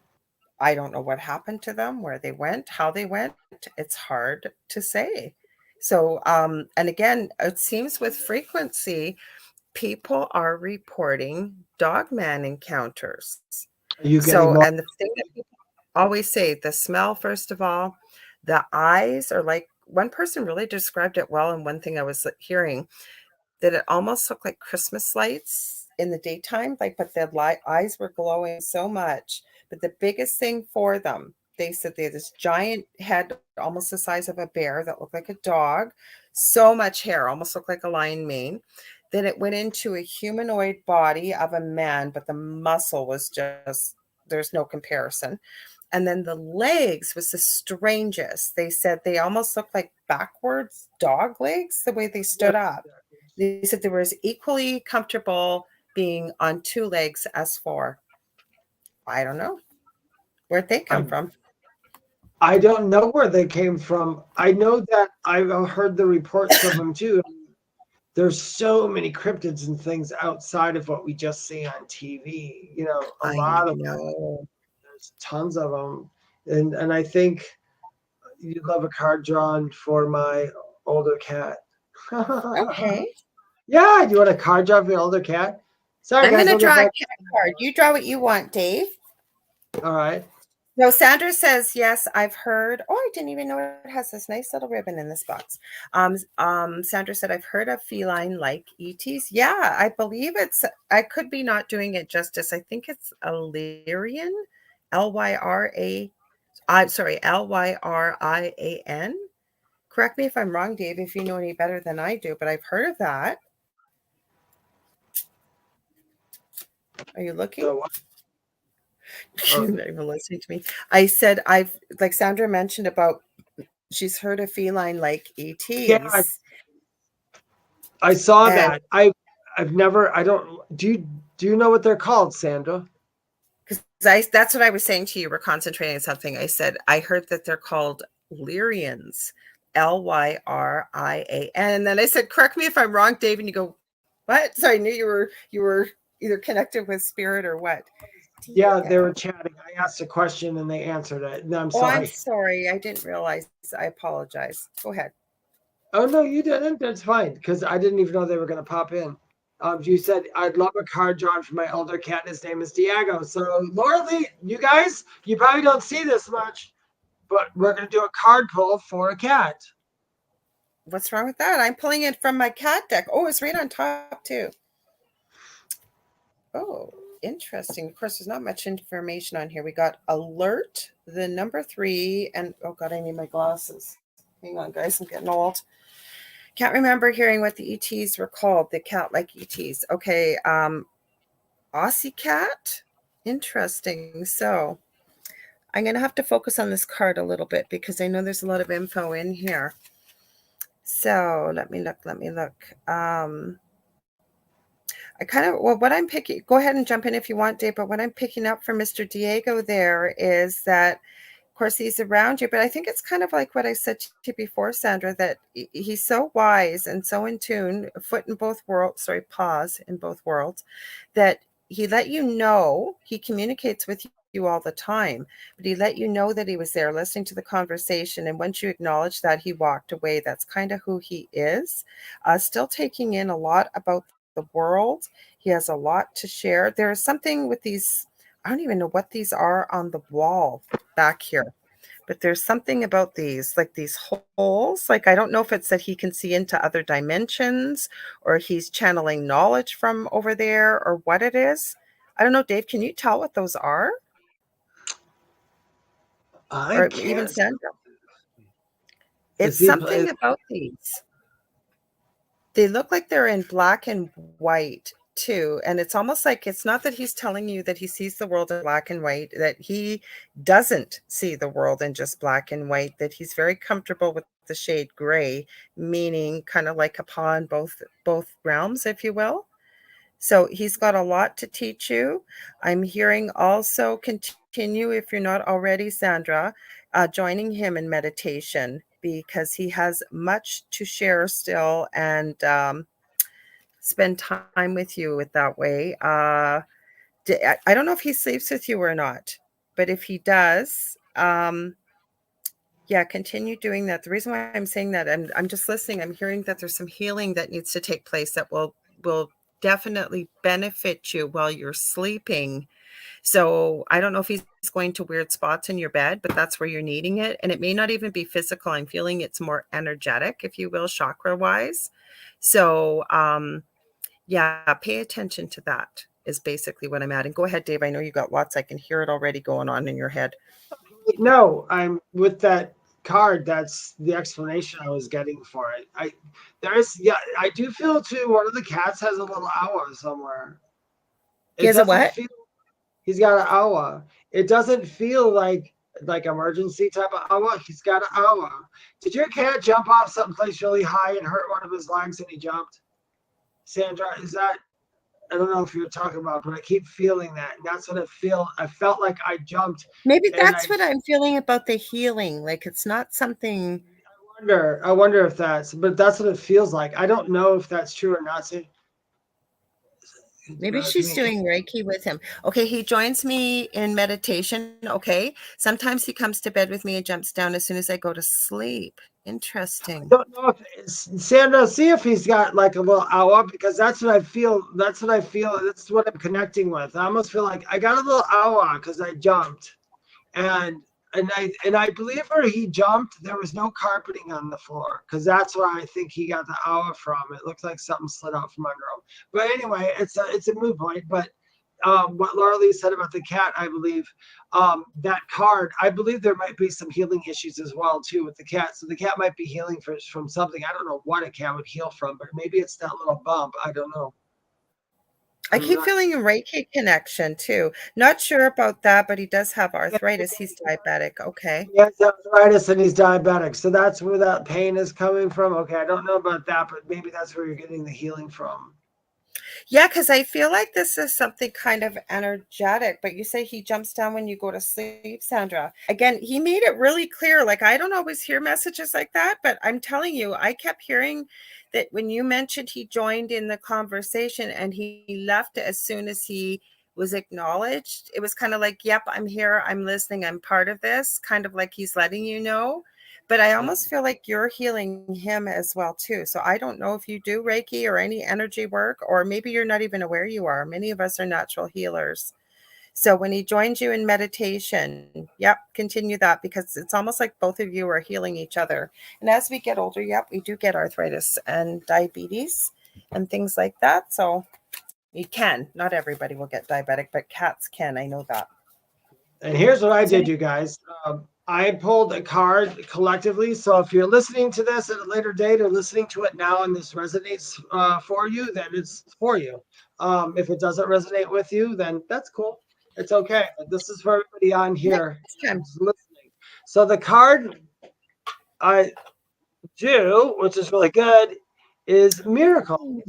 Speaker 2: I don't know what happened to them, where they went, how they went. It's hard to say. So, and again, it seems with frequency, people are reporting dogman encounters.
Speaker 3: are you getting more?
Speaker 2: And the thing that people always say, the smell, first of all, the eyes are like, one person really described it well. And one thing I was hearing, that it almost looked like Christmas lights in the daytime, like, but the eyes were glowing so much. But the biggest thing for them, they said they had this giant head, almost the size of a bear, that looked like a dog, so much hair, almost looked like a lion mane. Then it went into a humanoid body of a man, but the muscle was just, there's no comparison. And then the legs was the strangest. They said they almost looked like backwards dog legs, the way they stood up. They said they were as equally comfortable being on two legs as four. I don't know. Where'd they come from?
Speaker 3: I don't know where they came from. I know that I've heard the reports of them too. There's so many cryptids and things outside of what we just see on TV. You know, a lot of them. There's tons of them. And I think you'd love a card drawn for my older cat.
Speaker 2: Okay.
Speaker 3: Yeah, do you want a card draw for your older cat? Sorry,
Speaker 2: I'm
Speaker 3: guys.
Speaker 2: going to draw a cat card. You draw what you want, Dave.
Speaker 3: All right.
Speaker 2: No, Sandra says, yes, I've heard. Oh, I didn't even know it has this nice little ribbon in this box. Sandra said, I've heard of feline like ETs. Yeah, I believe it's, I could be not doing it justice. I think it's a Lyrian, Lyrian. Correct me if I'm wrong, Dave, if you know any better than I do, but I've heard of that. Are you looking?
Speaker 3: So,
Speaker 2: She's not even listening to me. I said, I've, like Sandra mentioned about, she's heard of feline like ETs.
Speaker 3: Yeah, I saw that. I've never, I don't, do you know what they're called, Sandra?
Speaker 2: Because that's what I was saying to you. We're concentrating on something. I said, I heard that they're called Lyrians, Lyrian. And then I said, correct me if I'm wrong, Dave. And you go, what? So I knew you were either connected with spirit or what.
Speaker 3: Yeah, they were chatting. I asked a question and they answered it. No, I'm sorry.
Speaker 2: I'm sorry. I didn't realize. I apologize. Go ahead.
Speaker 3: Oh, no, you didn't. That's fine. Because I didn't even know they were going to pop in. You said, I'd love a card drawn for my older cat. His name is Diego. So, Lorilei, you guys, you probably don't see this much, but we're going to do a card pull for a cat.
Speaker 2: What's wrong with that? I'm pulling it from my cat deck. Oh, it's right on top, too. Oh, interesting. Of course, there's not much information on here. We got alert, the number 3, and oh God, I need my glasses. Hang on, guys, I'm getting old. Can't remember hearing what the ETs were called, the cat-like ETs. Okay, Aussie cat? Interesting. So I'm going to have to focus on this card a little bit because I know there's a lot of info in here. So let me look. I kind of, well, what I'm picking, go ahead and jump in if you want, Dave, but what I'm picking up from Mr. Diego there is that, of course, he's around you, but I think it's kind of like what I said to you before, Sandra, that he's so wise and so in tune, paws in both worlds, that he let you know, he communicates with you all the time, but he let you know that he was there listening to the conversation. And once you acknowledge that, he walked away. That's kind of who he is. Still taking in a lot about the world. He has a lot to share. There is something with these, I don't even know what these are on the wall back here, but there's something about these, like these holes. Like, I don't know if it's that he can see into other dimensions or he's channeling knowledge from over there or what it is. I don't know, Dave, can you tell what those are? Or even Sandra. It's something about these. They look like they're in black and white too. And it's almost like, it's not that he's telling you that he sees the world in black and white, that he doesn't see the world in just black and white, that he's very comfortable with the shade gray, meaning kind of like upon both realms, if you will. So he's got a lot to teach you. I'm hearing also continue, if you're not already, Sandra, joining him in meditation, because he has much to share still and spend time with you with that way. I don't know if he sleeps with you or not, but if he does, yeah, continue doing that. The reason why I'm saying that, I'm just listening. I'm hearing that there's some healing that needs to take place that will definitely benefit you while you're sleeping. So I don't know if he's going to weird spots in your bed, but that's where you're needing it. And it may not even be physical. I'm feeling it's more energetic, if you will, chakra wise. So yeah, pay attention to that is basically what I'm at. And go ahead, Dave. I know you got lots. I can hear it already going on in your head.
Speaker 3: No, I'm with that card. That's the explanation I was getting for it. I do feel too. One of the cats has a little owl somewhere.
Speaker 2: He
Speaker 3: It
Speaker 2: has a
Speaker 3: doesn't
Speaker 2: what?
Speaker 3: feel. He's got an owl. It doesn't feel like emergency type of owl. He's got an owl. Did your cat jump off someplace really high and hurt one of his legs and he jumped? Sandra, is that? I don't know if you're talking about, but I keep feeling that. That's what I feel. I felt like I jumped,
Speaker 2: Maybe
Speaker 3: and
Speaker 2: that's what I'm feeling about the healing. Like it's not something.
Speaker 3: I wonder if but that's what it feels like. I don't know if that's true or not. So,
Speaker 2: Maybe she's doing Reiki with him. Okay, he joins me in meditation. Okay, sometimes he comes to bed with me and jumps down as soon as I go to sleep. Interesting.
Speaker 3: I don't know if Sandra, see if he's got like a little owl because that's what I feel. That's what I feel. That's what I'm connecting with. I almost feel like I got a little owl because I jumped, and I believe where he jumped, there was no carpeting on the floor because that's where I think he got the hour from. It looked like something slid out from under him. But anyway, it's a moot point. But what Lorilei said about the cat, I believe that card, I believe there might be some healing issues as well too with the cat. So the cat might be healing from something. I don't know what a cat would heal from, but maybe it's that little bump. I don't know.
Speaker 2: I keep feeling a Reiki connection too. Not sure about that, but he does have arthritis. He's diabetic. Okay.
Speaker 3: He has arthritis and he's diabetic. So that's where that pain is coming from. Okay, I don't know about that, but maybe that's where you're getting the healing from.
Speaker 2: Yeah, because I feel like this is something kind of energetic, but you say he jumps down when you go to sleep, Sandra. Again, he made it really clear. Like, I don't always hear messages like that, but I'm telling you, I kept hearing that when you mentioned he joined in the conversation and he left as soon as he was acknowledged. It was kind of like, yep, I'm here, I'm listening, I'm part of this, kind of like he's letting you know. But I almost feel like you're healing him as well too. So I don't know if you do Reiki or any energy work, or maybe you're not even aware you are. Many of us are natural healers. So when he joins you in meditation, yep, continue that because it's almost like both of you are healing each other. And as we get older, yep, we do get arthritis and diabetes and things like that. So you can. Not everybody will get diabetic, but cats can. I know that.
Speaker 3: And here's what I did, you guys. I pulled a card collectively. So if you're listening to this at a later date or listening to it now and this resonates for you, then it's for you. If it doesn't resonate with you, then that's cool. It's okay. But this is for everybody on here who's listening. So the card I do, which is really good, is miracles.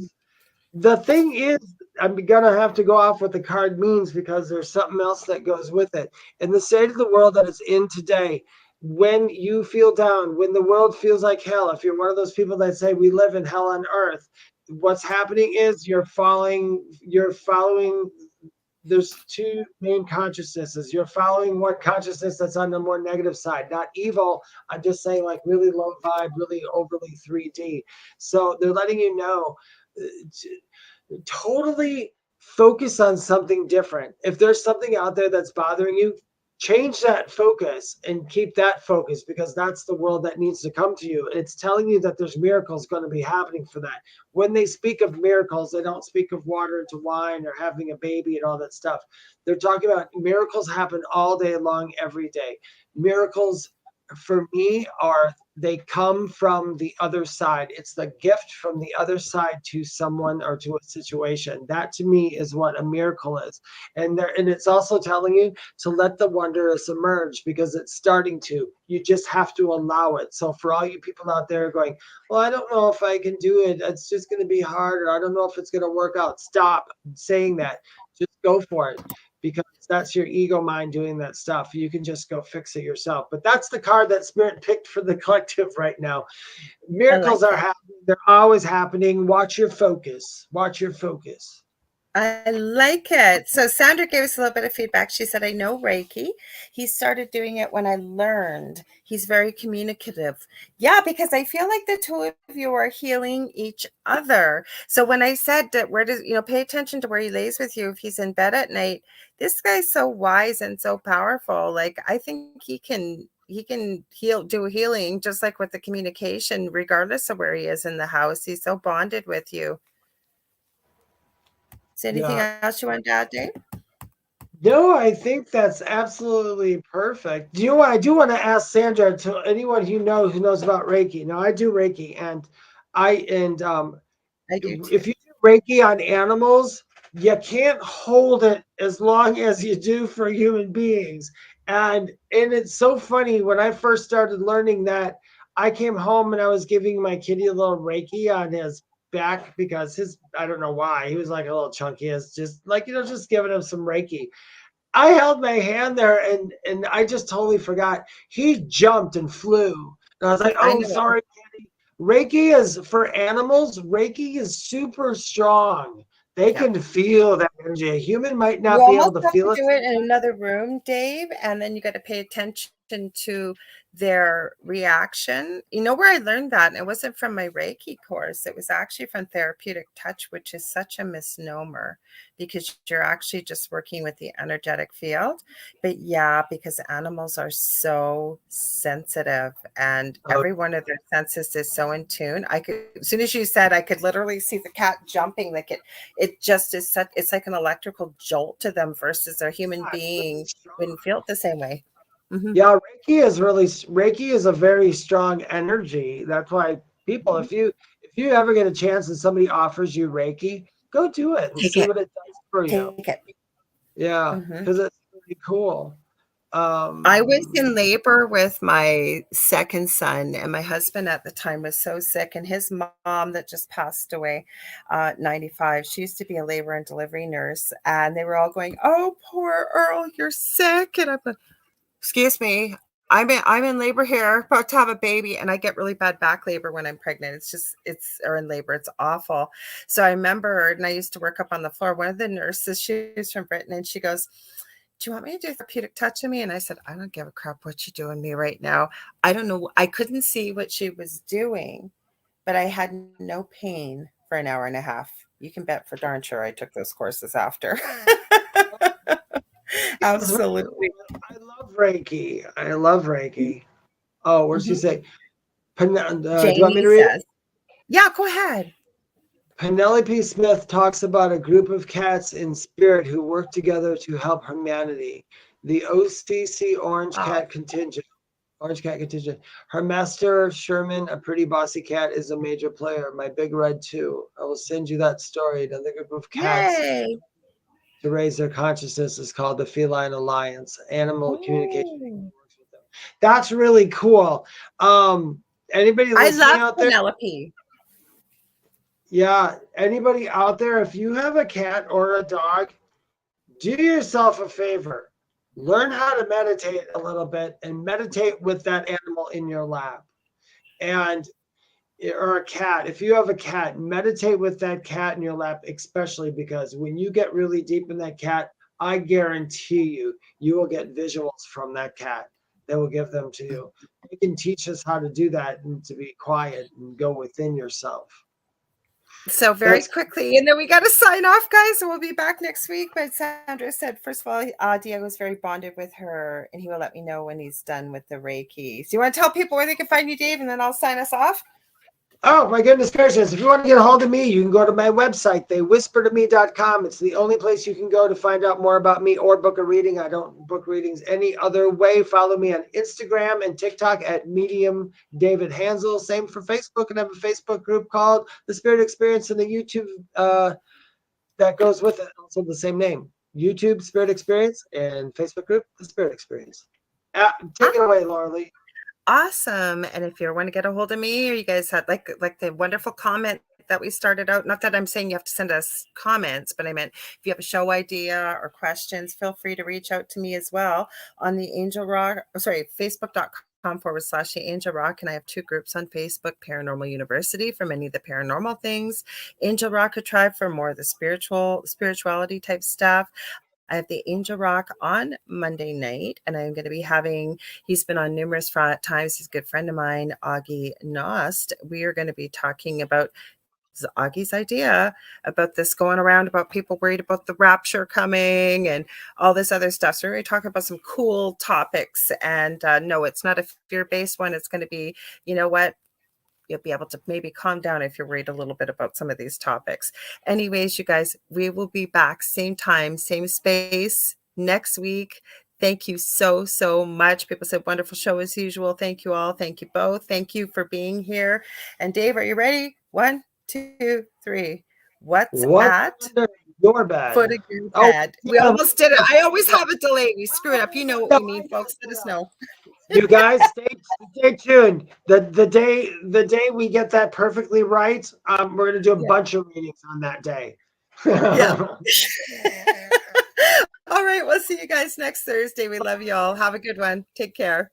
Speaker 3: The thing is, I'm gonna have to go off what the card means because there's something else that goes with it. In the state of the world that it's in today, when you feel down, when the world feels like hell, if you're one of those people that say we live in hell on earth, what's happening is you're following, there's two main consciousnesses. You're following one consciousness that's on the more negative side, not evil. I'm just saying like really low vibe, really overly 3D. So they're letting you know totally focus on something different. If there's something out there that's bothering you, change that focus and keep that focus because that's the world that needs to come to you. It's telling you that there's miracles going to be happening for that. When they speak of miracles, they don't speak of water into wine or having a baby and all that stuff. They're talking about miracles happen all day long, every day. Miracles for me they come from the other side. It's the gift from the other side to someone or to a situation. That to me is what a miracle is. And it's also telling you to let the wondrous emerge because it's starting to. You just have to allow it. So for all you people out there going, well, I don't know if I can do it. It's just going to be hard, or I don't know if it's going to work out. Stop saying that. Just go for it. Because that's your ego mind doing that stuff. You can just go fix it yourself. But that's the card that Spirit picked for the collective right now. Miracles are happening. They're always happening. Watch your focus. Watch your focus.
Speaker 2: I like it. So Sandra gave us a little bit of feedback. She said, I know Reiki. He started doing it when I learned. He's very communicative. Yeah, because I feel like the two of you are healing each other. So when I said that pay attention to where he lays with you if he's in bed at night, this guy's so wise and so powerful. Like I think he can do healing just like with the communication, regardless of where he is in the house. He's so bonded with you. Is there anything else you want to add, Dave?
Speaker 3: No, I think that's absolutely perfect. Do you? I do want to ask Sandra, to anyone who knows about Reiki. Now, I do Reiki, and I and
Speaker 2: I do too.
Speaker 3: if you do Reiki on animals, you can't hold it as long as you do for human beings. And it's so funny when I first started learning that I came home and I was giving my kitty a little Reiki on his back because his I don't know why he was like a little chunky. It's just like just giving him some Reiki. I held my hand there and I just totally forgot. He jumped and flew. And I was like,
Speaker 2: I
Speaker 3: "Oh,
Speaker 2: know.
Speaker 3: sorry, Kitty." Reiki is for animals. Reiki is super strong. They
Speaker 2: Yeah.
Speaker 3: can feel that energy. A human might
Speaker 2: You
Speaker 3: not be able
Speaker 2: almost
Speaker 3: to
Speaker 2: have to
Speaker 3: feel it
Speaker 2: do it in
Speaker 3: sometimes.
Speaker 2: another room, Dave, and then you got to pay attention to their reaction. You know where I learned that? And it wasn't from my Reiki course. It was actually from therapeutic touch, which is such a misnomer because you're actually just working with the energetic field. But yeah, because animals are so sensitive and
Speaker 3: Oh,
Speaker 2: every one of their senses is so in tune. I could, as soon as you said, I could literally see the cat jumping, like it just is such, it's like an electrical jolt to them versus a human
Speaker 3: yeah, it's really
Speaker 2: being
Speaker 3: strong.
Speaker 2: wouldn't feel it the same way. Hmm.
Speaker 3: Yeah, Reiki is a very strong energy. That's why people, if you ever get a chance and somebody offers you Reiki, go do it and
Speaker 2: Take
Speaker 3: see
Speaker 2: it,
Speaker 3: what it does for you.
Speaker 2: take it.
Speaker 3: Yeah,
Speaker 2: Hmm.
Speaker 3: because it's really cool.
Speaker 2: I was
Speaker 3: Um,
Speaker 2: in labor with my second son, and my husband at the time was so sick. And his mom, that just passed away, 95, she used to be a labor and delivery nurse. And they were all going, "Oh, poor Earl, you're sick." And I'm like, "Excuse me, I'm in labor here, about to have a baby," and I get really bad back labor when I'm pregnant. It's just or in labor. It's awful. So I remember, and I used to work up on the floor. One of the nurses, she was from Britain, and she goes, "Do you want me to do therapeutic touch on me?" And I said, "I don't give a crap what you're doing me right now. I don't know. I couldn't see what she was doing, but I had no pain for an hour and a half. You can bet for darn sure I took those courses after."
Speaker 3: It's really cool.
Speaker 2: Absolutely.
Speaker 3: I love Reiki. I love Reiki. Oh, what did she
Speaker 2: Mhm.
Speaker 3: say? Do you want me
Speaker 2: Jamie
Speaker 3: to read it?
Speaker 2: says, "Yeah, go ahead."
Speaker 3: Penelope Smith talks about a group of cats in spirit who work together to help humanity. The OCC
Speaker 2: Wow.
Speaker 3: Orange Cat Contingent. Her master, Sherman, a pretty bossy cat, is a major player. My big red too. I will send you that story. Another group of cats
Speaker 2: Yay.
Speaker 3: to raise their consciousness is called the Feline Alliance. Animal communication
Speaker 2: Oh.
Speaker 3: works with them. That's really cool. Um, anybody
Speaker 2: I
Speaker 3: listening
Speaker 2: love
Speaker 3: out there?
Speaker 2: Penelope.
Speaker 3: Yeah, anybody out there, if you have a cat or a dog, do yourself a favor. Learn how to meditate a little bit and meditate with that animal in your lap. And or a cat. If you have a cat, meditate with that cat in your lap, especially because when you get really deep in that cat, I guarantee you will get visuals from that cat. They will give them to you. They can teach us how to do that and to be quiet and go within yourself.
Speaker 2: So very
Speaker 3: That's
Speaker 2: quickly, and then we got to sign off, guys. So we'll be back next week. But Sandra said, first of all, Diego is very bonded with her, and he will let me know when he's done with the Reiki. So you want to tell people where they can find you, Dave, and then I'll sign us off?
Speaker 3: Oh, my goodness gracious. If you want to get a hold of me, you can go to my website, theywhispertome.com. It's the only place you can go to find out more about me or book a reading. I don't book readings any other way. Follow me on Instagram and TikTok at Medium David Hanzel. Same for Facebook, and I have a Facebook group called The Spirit Experience, and the YouTube that goes with it, also the same name. YouTube Spirit Experience and Facebook group The Spirit Experience. Take it away, Laura Lee.
Speaker 2: Awesome. And if you want to get a hold of me, or you guys had like the wonderful comment that we started out, not that I'm saying you have to send us comments, but I meant if you have a show idea or questions, feel free to reach out to me as well on the Angel Rock, facebook.com/the Angel Rock. And I have two groups on Facebook: Paranormal University for many of the paranormal things, Angel Rock Tribe for more of the spirituality type stuff. I have the Angel Rock on Monday night, and I'm going to be having, he's been on numerous times. He's a good friend of mine, Augie Nost. We are going to be talking about Augie's idea about this going around about people worried about the rapture coming and all this other stuff. So we're going to talk about some cool topics. And no, it's not a fear-based one. It's going to be, you know what? You'll be able to maybe calm down if you're worried a little bit about some of these topics. Anyways, you guys, we will be back same time, same space next week. Thank you so, so much. People said wonderful show as usual. Thank you all. Thank you both. Thank you for being here. And Dave, are you ready? 1, 2, 3. What's at
Speaker 3: under your bed?
Speaker 2: foot of your
Speaker 3: Oh,
Speaker 2: bed? We almost did it. I always have a delay. We screw it up. You know what we mean, folks. Let us know.
Speaker 3: You guys stay tuned. The day we get that perfectly right, we're gonna do a bunch of readings on that day.
Speaker 2: Yeah. All right. We'll see you guys next Thursday. We love you all. Have a good one. Take care.